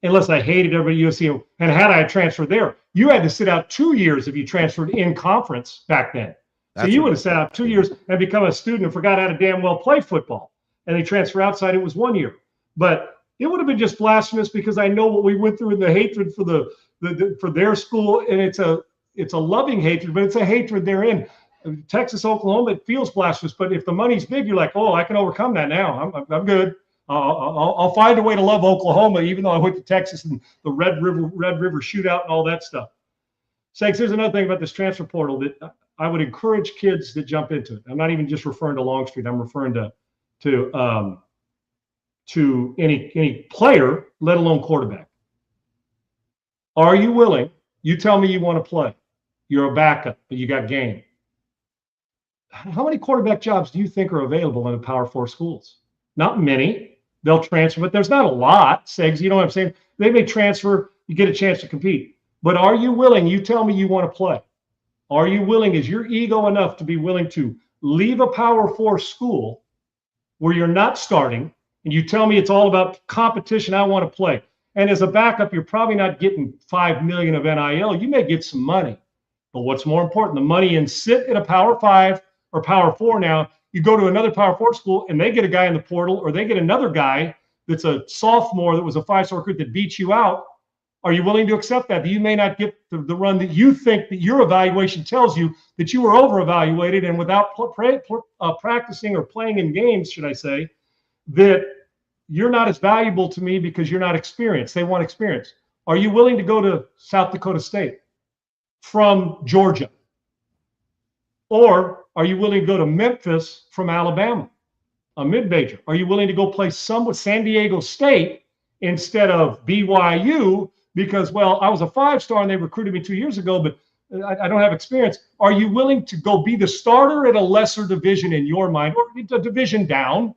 unless I hated everybody at USC. And had I transferred there, you had to sit out 2 years if you transferred in conference back then. So you would have sat out 2 years and become a student and forgot how to damn well play football. And they transfer outside, it was 1 year. But it would have been just blasphemous because I know what we went through in the hatred for for their school, and it's a loving hatred, but it's a hatred they're in. Texas, Oklahoma, it feels blasphemous, but if the money's big, you're like, oh, I can overcome that now. I'm good. I'll find a way to love Oklahoma, even though I went to Texas and the Red River shootout and all that stuff. Segs, here's another thing about this transfer portal that I would encourage kids to jump into it. I'm not even just referring to Longstreet. I'm referring to any player, let alone quarterback. Are you willing? You tell me you want to play. You're a backup, but you got game. How many quarterback jobs do you think are available in the Power 4 schools? Not many. They'll transfer, but there's not a lot, Segs. You know what I'm saying? They may transfer, you get a chance to compete. But are you willing? You tell me you want to play. Are you willing? Is your ego enough to be willing to leave a Power 4 school where you're not starting, and you tell me it's all about competition, I want to play. And as a backup, you're probably not getting $5 million of NIL. You may get some money. But what's more important, the money and sit at a Power 5 or Power 4 now, you go to another Power 4 school and they get a guy in the portal, or they get another guy that's a sophomore that was a 5-star recruit that beats you out. Are you willing to accept that? You may not get the run that you think that your evaluation tells you that you were over-evaluated, and without practicing or playing in games, should I say, that you're not as valuable to me because you're not experienced. They want experience. Are you willing to go to South Dakota State? from Georgia? Or are you willing to go to Memphis from Alabama, a mid-major? Are you willing to go play some with San Diego State instead of BYU because, well, I was a 5-star and they recruited me 2 years ago, but I don't have experience. Are you willing to go be the starter at a lesser division in your mind, or a division down,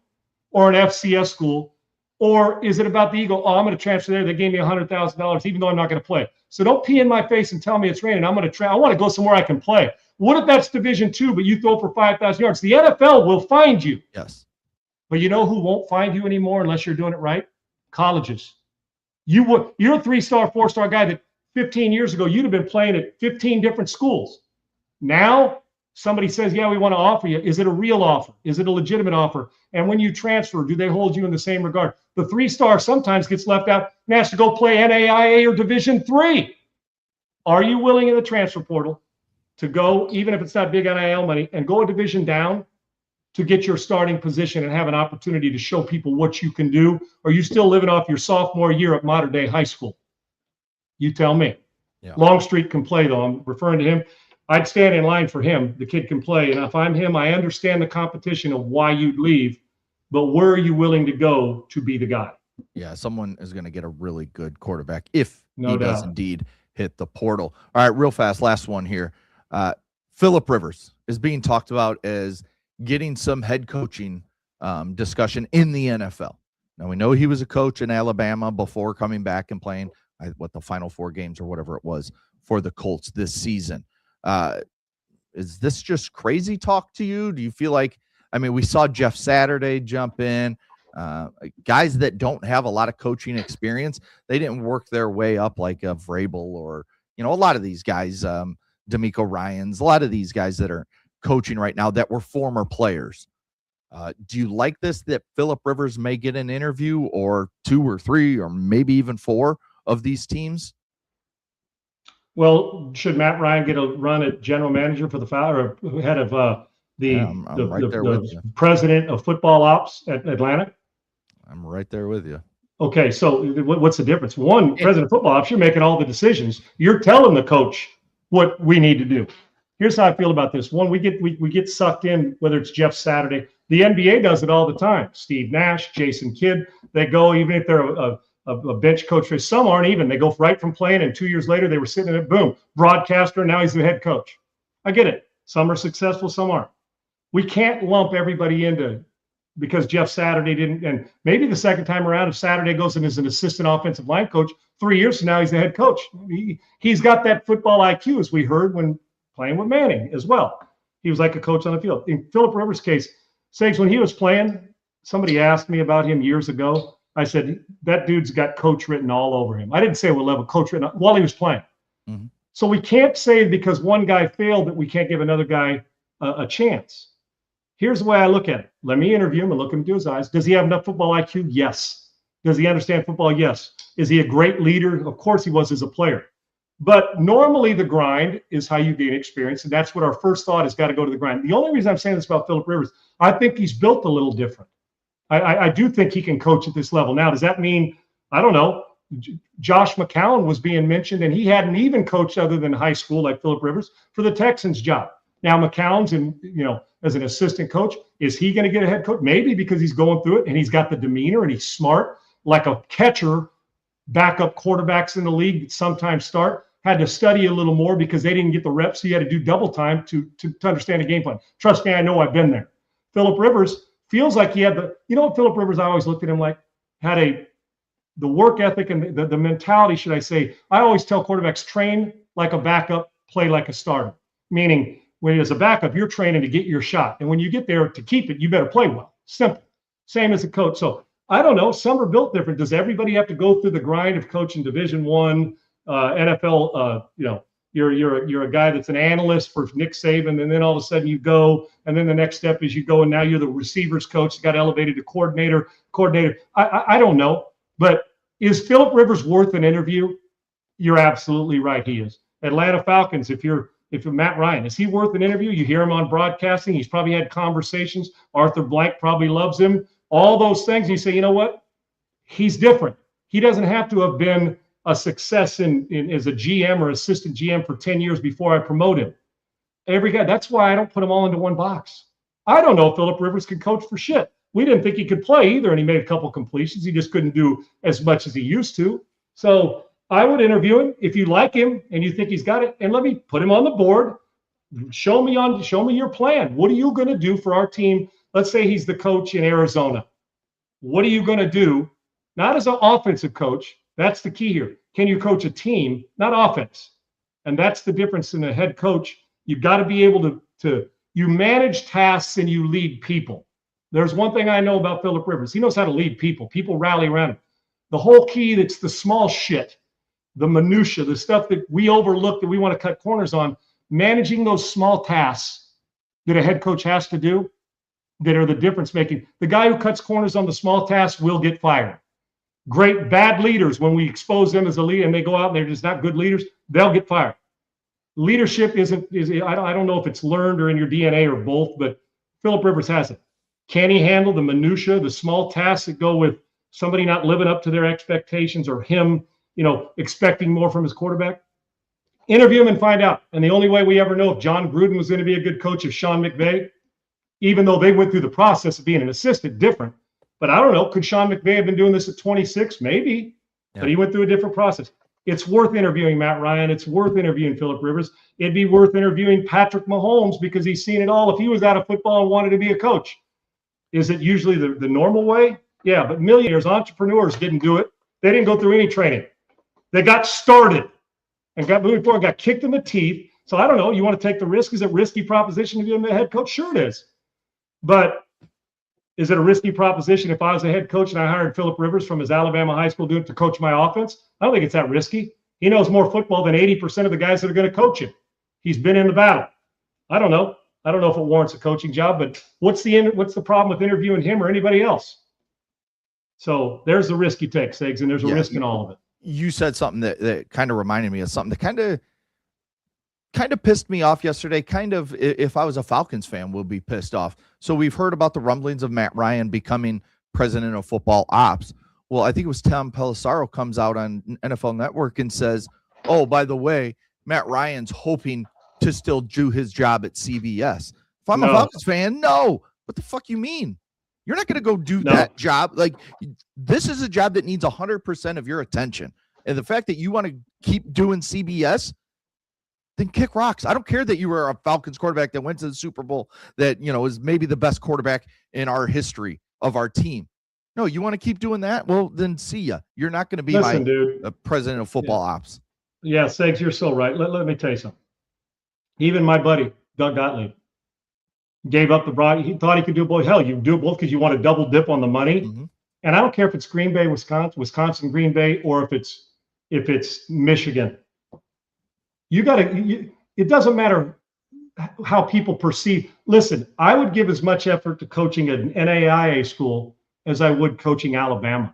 or an FCS school? Or is it about the ego? Oh, I'm going to transfer there. They gave me $100,000, even though I'm not going to play. So don't pee in my face and tell me it's raining. I want to go somewhere I can play. What if that's Division II, but you throw for 5,000 yards? The NFL will find you. Yes. But you know who won't find you anymore unless you're doing it right? Colleges. You're a 3-star, 4-star guy that 15 years ago, you'd have been playing at 15 different schools. Now, somebody says, yeah, we want to offer you. Is it a real offer? Is it a legitimate offer? And when you transfer, do they hold you in the same regard? The 3-star sometimes gets left out and has to go play NAIA or Division III. Are you willing in the transfer portal to go, even if it's not big NIL money, and go a division down to get your starting position and have an opportunity to show people what you can do? Or are you still living off your sophomore year at modern day high school? You tell me. Yeah. Longstreet can play, though. I'm referring to him. I'd stand in line for him. The kid can play. And if I'm him, I understand the competition of why you'd leave, but where are you willing to go to be the guy? Yeah, someone is going to get a really good quarterback if No he does doubt. indeed hit the portal. All right, real fast, last one here. Phillip Rivers is being talked about as getting some head coaching discussion in the NFL. Now, we know he was a coach in Alabama before coming back and playing the final 4 games or whatever it was for the Colts this season. Is this just crazy talk to you? Do you feel like, I mean, we saw Jeff Saturday jump in, guys that don't have a lot of coaching experience. They didn't work their way up like a Vrabel or, a lot of these guys, D'Amico Ryans, a lot of these guys that are coaching right now that were former players. Do you like this, that Phillip Rivers may get an interview or 2 or 3 or maybe even 4 of these teams? Well, should Matt Ryan get a run at general manager for the Falcons, or head of the president of football ops at Atlanta? I'm right there with you. Okay, so what's the difference? One, president of football ops, you're making all the decisions. You're telling the coach what we need to do. Here's how I feel about this. One, we get sucked in, whether it's Jeff Saturday. The NBA does it all the time. Steve Nash, Jason Kidd, they go, even if they're a bench coach, some aren't even. They go right from playing, and 2 years later, they were sitting at boom, broadcaster, now he's the head coach. I get it. Some are successful, some aren't. We can't lump everybody into because Jeff Saturday didn't, and maybe the second time around, if Saturday goes in as an assistant offensive line coach, 3 years from now, he's the head coach. He's got that football IQ, as we heard when playing with Manning as well. He was like a coach on the field. In Phillip Rivers' case, Sags, when he was playing, somebody asked me about him years ago. I said, that dude's got coach written all over him. I didn't say what level coach written while he was playing. Mm-hmm. So we can't say because one guy failed that we can't give another guy a chance. Here's the way I look at it. Let me interview him and look him into his eyes. Does he have enough football IQ? Yes. Does he understand football? Yes. Is he a great leader? Of course he was as a player. But normally the grind is how you gain experience, and that's what our first thought has got to go to the grind. The only reason I'm saying this about Phillip Rivers, I think he's built a little different. I do think he can coach at this level. Now, does that mean, I don't know, Josh McCown was being mentioned, and he hadn't even coached other than high school like Phillip Rivers for the Texans job. Now McCown's as an assistant coach, is he going to get a head coach? Maybe, because he's going through it and he's got the demeanor and he's smart, like a catcher. Backup quarterbacks in the league that sometimes start had to study a little more because they didn't get the reps. So you had to do double time to understand the game plan. Trust me, I know, I've been there. Phillip Rivers feels like he had what Phillip Rivers, I always looked at him like, had the work ethic and the mentality, should I say. I always tell quarterbacks, train like a backup, play like a starter. Meaning, when as a backup, you're training to get your shot. And when you get there to keep it, you better play well. Simple. Same as a coach. So I don't know. Some are built different. Does everybody have to go through the grind of coaching Division I, NFL? You're a guy that's an analyst for Nick Saban, and then all of a sudden you go, and then the next step is you go, and now you're the receivers coach. You got elevated to coordinator. I don't know, but is Phillip Rivers worth an interview? You're absolutely right. He is. Atlanta Falcons. If you're Matt Ryan, is he worth an interview? You hear him on broadcasting. He's probably had conversations. Arthur Blank probably loves him. All those things. You say, you know what? He's different. He doesn't have to have been a success in as a GM or assistant GM for 10 years before I promote him. Every guy. That's why I don't put them all into one box. I don't know if Philip Rivers can coach for shit. We didn't think he could play either, and he made a couple completions. He just couldn't do as much as he used to. So I would interview him if you like him and you think he's got it, and let me put him on the board. Show me your plan. What are you going to do for our team? Let's say he's the coach in Arizona. What are you going to do? Not as an offensive coach. That's the key here. Can you coach a team, not offense? And that's the difference in a head coach. You've got to be able to you manage tasks and you lead people. There's one thing I know about Philip Rivers. He knows how to lead people. People rally around him. The whole key, that's the small shit, the minutia, the stuff that we overlook that we want to cut corners on, managing those small tasks that a head coach has to do that are the difference making. The guy who cuts corners on the small tasks will get fired. Great bad leaders, when we expose them as a leader and they go out and they're just not good leaders, they'll get fired. Leadership I don't know if it's learned or in your DNA or both, but Philip Rivers has it. Can he handle the minutia, the small tasks that go with somebody not living up to their expectations or him, expecting more from his quarterback? Interview him and find out. And the only way we ever know if John Gruden was going to be a good coach is Sean McVay, even though they went through the process of being an assistant, different. But I don't know. Could Sean McVay have been doing this at 26? Maybe. Yeah. But he went through a different process. It's worth interviewing Matt Ryan. It's worth interviewing Philip Rivers. It'd be worth interviewing Patrick Mahomes because he's seen it all. If he was out of football and wanted to be a coach, is it usually the normal way? Yeah, but millionaires, entrepreneurs didn't do it. They didn't go through any training. They got started and got moving forward, got kicked in the teeth. So I don't know. You want to take the risk? Is it a risky proposition to be a head coach? Sure it is. But is it a risky proposition if I was a head coach and I hired Philip Rivers from his Alabama high school to coach my offense? I don't think it's that risky. He knows more football than 80% of the guys that are going to coach him. He's been in the battle. I don't know. I don't know if it warrants a coaching job, but what's the problem with interviewing him or anybody else? So there's the risk you take, Segs, and there's a risk in all of it. You said something that kind of reminded me of something that kind of pissed me off yesterday. Kind of, if I was a Falcons fan, would be pissed off. So we've heard about the rumblings of Matt Ryan becoming president of football ops. Well, I think it was Tom Pelissero comes out on NFL Network and says, oh, by the way, Matt Ryan's hoping to still do his job at CBS. If I'm a Falcons fan, no. What the fuck you mean? You're not going to go do that job. Like, this is a job that needs 100% of your attention. And the fact that you want to keep doing CBS, then kick rocks. I don't care that you were a Falcons quarterback that went to the Super Bowl, that, is maybe the best quarterback in our history of our team. No, you want to keep doing that? Well, then see ya. You're not going to be president of football ops. Yeah, Segs, you're so right. Let me tell you something. Even my buddy, Doug Gottlieb, gave up the broad. He thought he could do both. Hell, you do both because you want to double dip on the money. Mm-hmm. And I don't care if it's Green Bay, Wisconsin, Green Bay, or if it's Michigan. It doesn't matter how people perceive. Listen, I would give as much effort to coaching an NAIA school as I would coaching Alabama.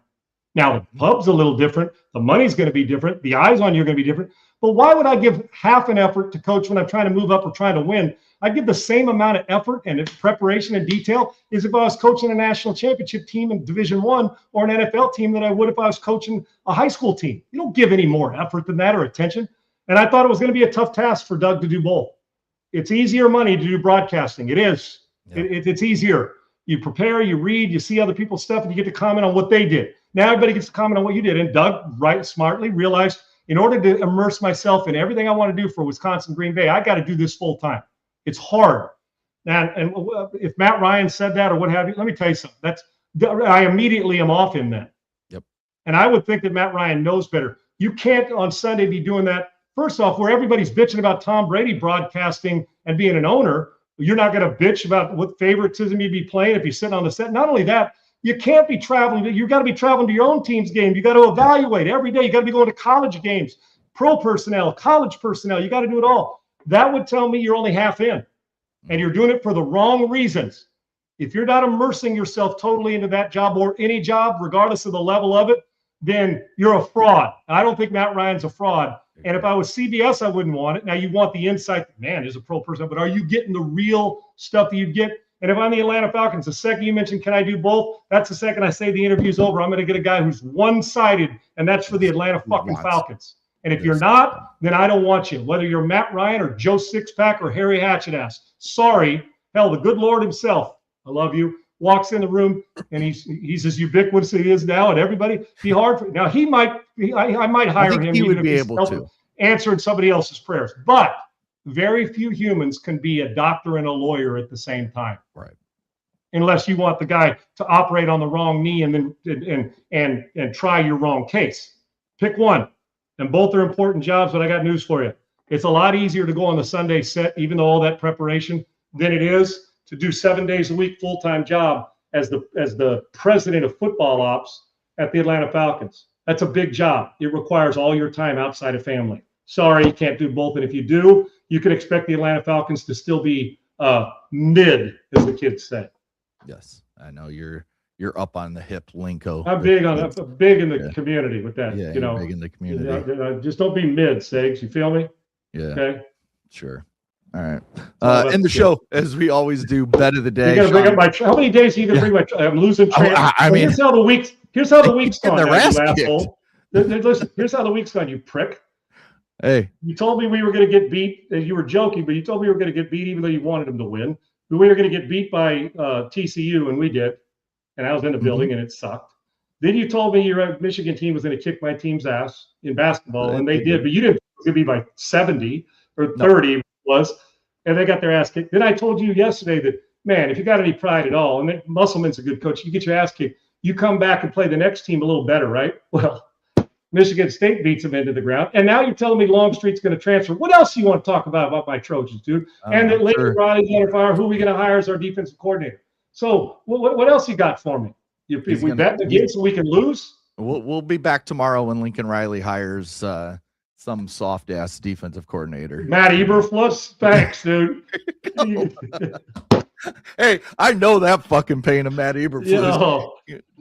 Now, the pub's a little different. The money's going to be different. The eyes on you are going to be different. But why would I give half an effort to coach when I'm trying to move up or trying to win? I give the same amount of effort and preparation and detail as if I was coaching a national championship team in Division I or an NFL team than I would if I was coaching a high school team. You don't give any more effort than that or attention. And I thought it was going to be a tough task for Doug to do both. It's easier money to do broadcasting. It is. Yeah. It's easier. You prepare, you read, you see other people's stuff, and you get to comment on what they did. Now everybody gets to comment on what you did. And Doug, right, smartly realized, in order to immerse myself in everything I want to do for Wisconsin, Green Bay, I got to do this full time. It's hard. And if Matt Ryan said that or what have you, let me tell you something. I immediately am off him then. Yep. And I would think that Matt Ryan knows better. You can't on Sunday be doing that. First off, where everybody's bitching about Tom Brady broadcasting and being an owner, you're not going to bitch about what favoritism you'd be playing if you're sitting on the set. Not only that, you can't be traveling. You got to be traveling to your own team's game. You got to evaluate every day. You got to be going to college games, pro personnel, college personnel. You got to do it all. That would tell me you're only half in, and you're doing it for the wrong reasons. If you're not immersing yourself totally into that job or any job, regardless of the level of it, then you're a fraud. I don't think Matt Ryan's a fraud. And if I was CBS, I wouldn't want it. Now, you want the insight, man, is a pro person, but are you getting the real stuff that you get? And if I'm the Atlanta Falcons, the second you mention, can I do both? That's the second I say the interview's over. I'm going to get a guy who's one-sided, and that's for the Atlanta fucking Falcons. And if you're not, then I don't want you, whether you're Matt Ryan or Joe Sixpack or Harry Hatchet-ass. Sorry. Hell, the good Lord himself, I love you, walks in the room, and he's as ubiquitous as he is now, and everybody, be hard for. Now, I might hire him. He would even be if he's able to. answering somebody else's prayers. But very few humans can be a doctor and a lawyer at the same time. Right. Unless you want the guy to operate on the wrong knee and then and try your wrong case. Pick one. And both are important jobs, but I got news for you. It's a lot easier to go on the Sunday set, even though all that preparation, than it is to do 7 days a week full-time job as the president of football ops at the Atlanta Falcons. That's a big job. It requires all your time outside of family. Sorry, you can't do both. And if you do, you can expect the Atlanta Falcons to still be mid, as the kids say. Yes, I know you're up on the hip lingo. I'm big in the community with that. Yeah, big in the community. Just don't be mid, Segs. You feel me? Yeah. Okay. Sure. All right. In the show, as we always do, bet of the day. You gotta bring up my. How many days are you gonna bring my? I'm losing track. Here's how the week's gone. You asshole. Listen, here's how the week's gone. You prick. Hey. You told me we were gonna get beat. You were joking, but you told me we were gonna get beat, even though you wanted them to win. We were gonna get beat by TCU, and we did. And I was in the building, and it sucked. Then you told me your Michigan team was going to kick my team's ass in basketball, and they did. But you didn't think it would be by 70 or 30 it was, and they got their ass kicked. Then I told you yesterday that, man, if you got any pride at all, and Musselman's a good coach, you get your ass kicked, you come back and play the next team a little better, right? Well, Michigan State beats them into the ground, and now you're telling me Longstreet's going to transfer. What else do you want to talk about my Trojans, dude? And that Lincoln Riley's under fire. Who are we going to hire as our defensive coordinator? So what else you got for me? If we bet the game so we can lose? We'll be back tomorrow when Lincoln Riley hires some soft ass defensive coordinator. Matt Eberflus, thanks, dude. Hey, I know that fucking pain of Matt Eberflus.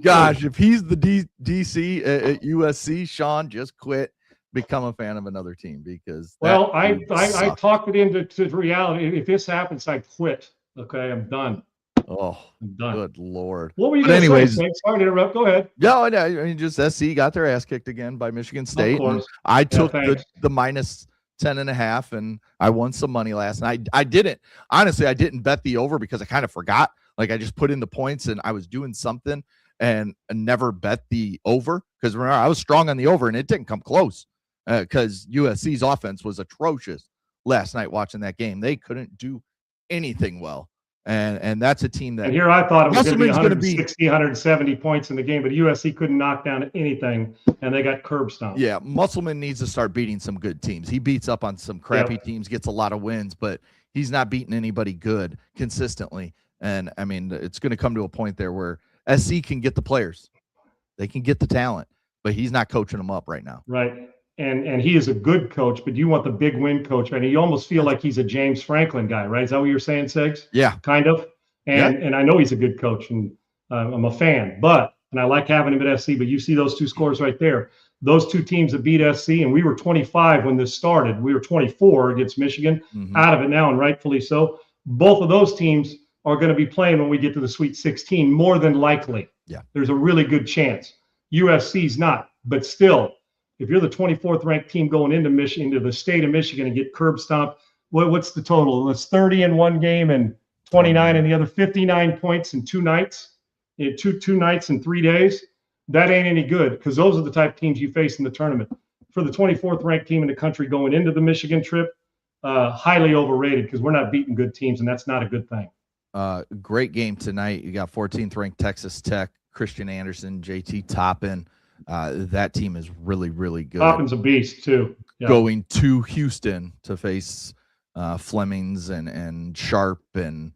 Gosh, if he's the DC at USC, Sean, just quit. Become a fan of another team because. Well, I talked it into reality. If this happens, I quit. Okay, I'm done. Oh, I'm done. Good Lord. What were you going to say? Sorry to interrupt. Go ahead. No, I mean, just SC got their ass kicked again by Michigan State. And I took the minus 10.5, and I won some money last night. I didn't bet the over because I kind of forgot. Like I just put in the points and I was doing something and never bet the over because remember I was strong on the over and it didn't come close because USC's offense was atrocious last night watching that game. They couldn't do anything well. And that's a team that. And here I thought it was going to be 160, 170 points in the game, but USC couldn't knock down anything, and they got curb stomped. Yeah, Musselman needs to start beating some good teams. He beats up on some crappy teams, gets a lot of wins, but he's not beating anybody good consistently. And, I mean, it's going to come to a point there where SC can get the players. They can get the talent, but he's not coaching them up right now. Right. And he is a good coach, but you want the big win coach, right? And you almost feel like he's a James Franklin guy, right? Is that what you're saying, Segs? Yeah. Kind of. And I know he's a good coach, and I'm a fan. And I like having him at SC, but you see those two scores right there. Those two teams that beat SC, and we were 25 when this started. We were 24 against Michigan, out of it now, and rightfully so. Both of those teams are going to be playing when we get to the Sweet 16, more than likely. Yeah. There's a really good chance. USC's not, but still. If you're the 24th ranked team going into the state of Michigan and get curb stomped, what's the total? It's 30 in one game and 29 in the other, 59 points in 2 nights, two nights and 3 days. That ain't any good because those are the type of teams you face in the tournament. For the 24th ranked team in the country going into the Michigan trip, highly overrated because we're not beating good teams, and that's not a good thing. Great game tonight. You got 14th ranked Texas Tech, Christian Anderson, JT Toppin. That team is really, really good. Toppin's a beast too. Yeah. Going to Houston to face Flemings and Sharp, and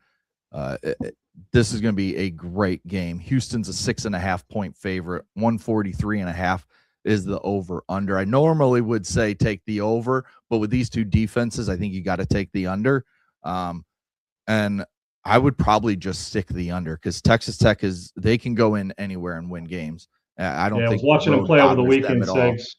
this is going to be a great game. Houston's a 6.5 point favorite. 143.5 is the over under. I normally would say take the over, but with these two defenses, I think you got to take the under. And I would probably just stick the under because Texas Tech they can go in anywhere and win games. I don't think. I was watching him play over the weekend.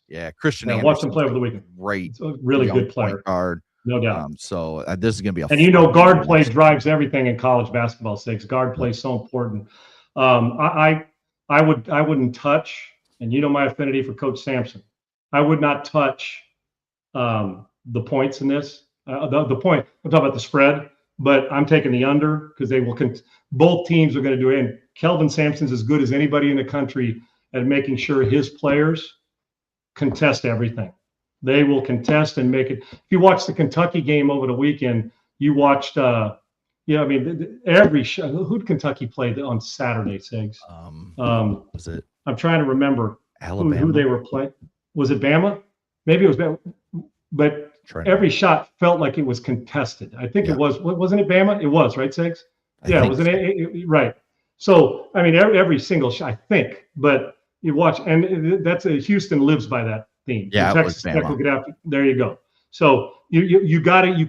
Yeah, Christian. Watch him play over the weekend. Great, a really good player. Guard. No doubt. So this is going to be a. And you know, guard play drives everything in college basketball. Sakes, guard play is so important. I wouldn't touch, and you know my affinity for Coach Sampson. I would not touch the points in this. The point I'm talking about the spread, but I'm taking the under because they will. Both teams are going to do it. And Kelvin Sampson's as good as anybody in the country at making sure his players contest everything. They will contest and make it. If you watch the Kentucky game over the weekend, you watched. Every shot. Who did Kentucky play on Saturday? Segs. Was it? I'm trying to remember Alabama? who they were playing. Was it Bama? Maybe it was Bama. But every shot felt like it was contested. I think it was. Wasn't it Bama? It was, right, Segs? Yeah, it was right. So I mean, every single shot. I think, but you watch, and that's Houston lives by that theme. Yeah, Texas Tech will get out. There you go. So you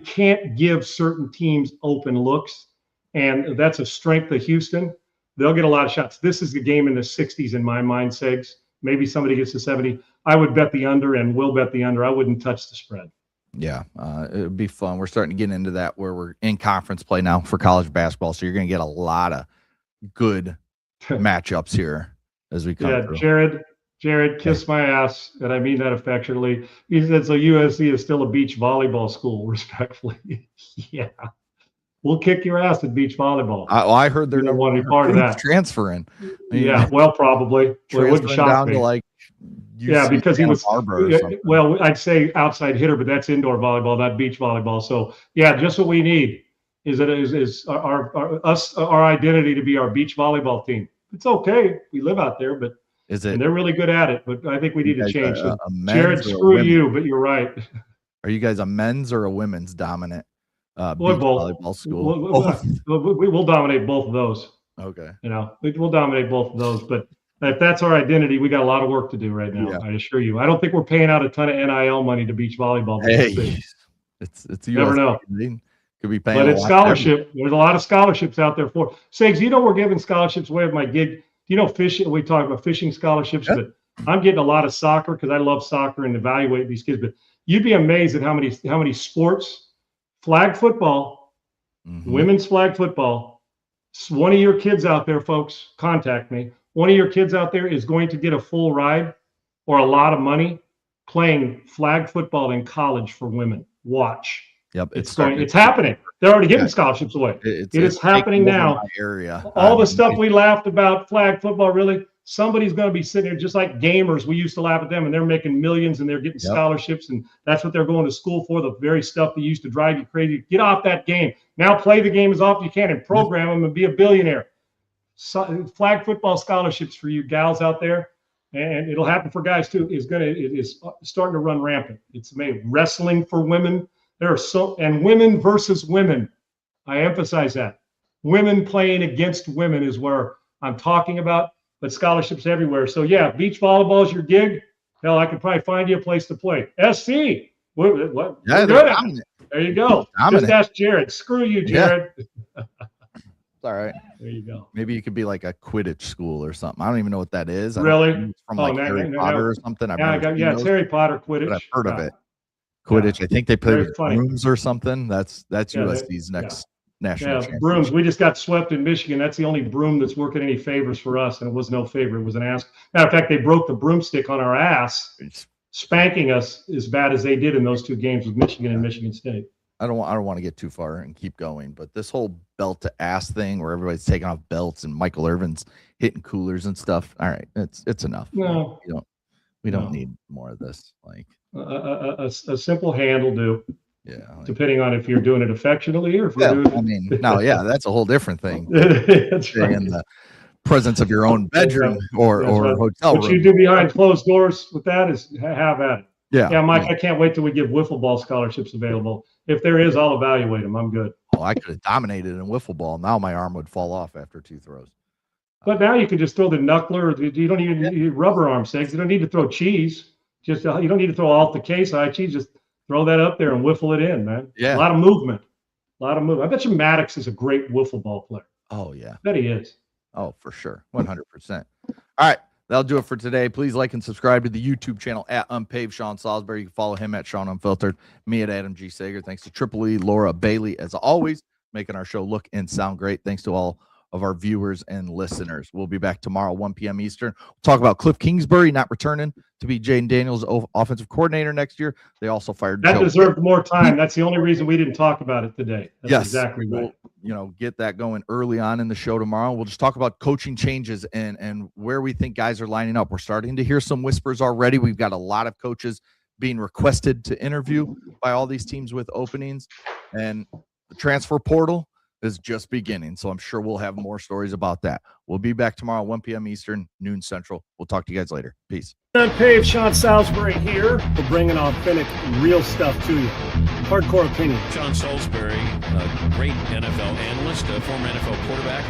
can't give certain teams open looks, and that's a strength of Houston. They'll get a lot of shots. This is the game in the 60s in my mind, Segs. Maybe somebody gets to 70. I would bet the under, and will bet the under. I wouldn't touch the spread. Yeah, it would be fun. We're starting to get into that where we're in conference play now for college basketball, so you're going to get a lot of good matchups here as we come through. Jared, kiss my ass, and I mean that affectionately. He said, so USC is still a beach volleyball school, respectfully. Yeah. We'll kick your ass at beach volleyball. I heard they're not one part of that. Transferring. Yeah, well, probably. Well, it wouldn't shock me. Because he was, well, I'd say outside hitter, but that's indoor volleyball, not beach volleyball. So, yeah, just what we need is our identity to be our beach volleyball team. It's okay. We live out there, but and they're really good at it, but I think we need to change. Jared, screw you, but you're right. Are you guys a men's or a women's dominant beach volleyball school? We'll dominate both of those. Okay. We'll dominate both of those, but if that's our identity, we got a lot of work to do right now. Yeah. I assure you. I don't think we're paying out a ton of NIL money to beach volleyball. Hey, it's you never know. Could be paying, but it's scholarship. There's a lot of scholarships out there for Sags. We're giving scholarships away at my gig. Fishing? We talk about fishing scholarships, but I'm getting a lot of soccer because I love soccer and evaluate these kids. But you'd be amazed at how many sports, flag football, women's flag football. One of your kids out there, folks, contact me. One of your kids out there is going to get a full ride or a lot of money playing flag football in college for women. Watch. Yep, it's happening. They're already giving scholarships away. It is happening now. All the stuff we laughed about flag football, really, somebody's going to be sitting here just like gamers. We used to laugh at them, and they're making millions, and they're getting scholarships, and that's what they're going to school for. The very stuff that used to drive you crazy. Get off that game. Now play the game as often as you can and program them and be a billionaire. So, flag football scholarships for you gals out there, and it'll happen for guys too. It is starting to run rampant. It's made wrestling for women. There are and women versus women. I emphasize that. Women playing against women is where I'm talking about, but scholarships everywhere. So yeah, beach volleyball is your gig. Hell, I could probably find you a place to play. SC. We're good at it. There you go. Just ask Jared. Screw you, Jared. Yeah. All right. There you go. Maybe you could be like a Quidditch school or something. I don't even know what that is. Really? From Harry Potter or something. It's Harry Potter Quidditch. But I've heard of it. Quidditch. Yeah. I think they play with brooms or something. That's USC's next national championship. Brooms. We just got swept in Michigan. That's the only broom that's working any favors for us, and it was no favor. It was an ass. Matter of fact, they broke the broomstick on our ass, spanking us as bad as they did in those two games with Michigan and Michigan State. I don't want to get too far and keep going, but this whole belt to ass thing where everybody's taking off belts and Michael Irvin's hitting coolers and stuff. All right, it's enough. No, we don't need more of this. Like a simple hand will do. Yeah, depending on if you're doing it affectionately or if you're doing it. That's a whole different thing. That's right. In the presence of your own bedroom or hotel room. What you do behind closed doors with that is have at it. Yeah, Mike, I can't wait till we give wiffle ball scholarships available. If there is, I'll evaluate them. I'm good. Oh, I could have dominated in wiffle ball. Now my arm would fall off after 2 throws. But now you can just throw the knuckler. You don't even need rubber arm stakes. You don't need to throw cheese. You don't need to throw off the case high cheese. Just throw that up there and wiffle it in, man. Yeah. A lot of movement. I bet you Maddox is a great wiffle ball player. Oh, yeah. I bet he is. Oh, for sure. 100%. All right. that'll do it for today. Please like and subscribe to the YouTube channel at Unpaved Sean Salisbury. You can follow him at Sean Unfiltered, me at Adam G. Sager. Thanks to Triple E, Laura Bailey, as always, making our show look and sound great. Thanks to all of our viewers and listeners. We'll be back tomorrow, 1 p.m. Eastern. We'll talk about Cliff Kingsbury not returning to be Jaden Daniels' offensive coordinator next year. They also fired That Joe. deserved more time. That's the only reason we didn't talk about it today. That's Yes, exactly right. We'll, get that going early on in the show tomorrow. We'll just talk about coaching changes and where we think guys are lining up. We're starting to hear some whispers already. We've got a lot of coaches being requested to interview by all these teams with openings, and the transfer portal is just beginning. So I'm sure we'll have more stories about that. We'll be back tomorrow, 1 p.m. Eastern, noon Central. We'll talk to you guys later. Peace. Unpaved, Sean Salisbury here. We're bringing authentic, real stuff to you. Hardcore opinion. Sean Salisbury, a great NFL analyst, a former NFL quarterback.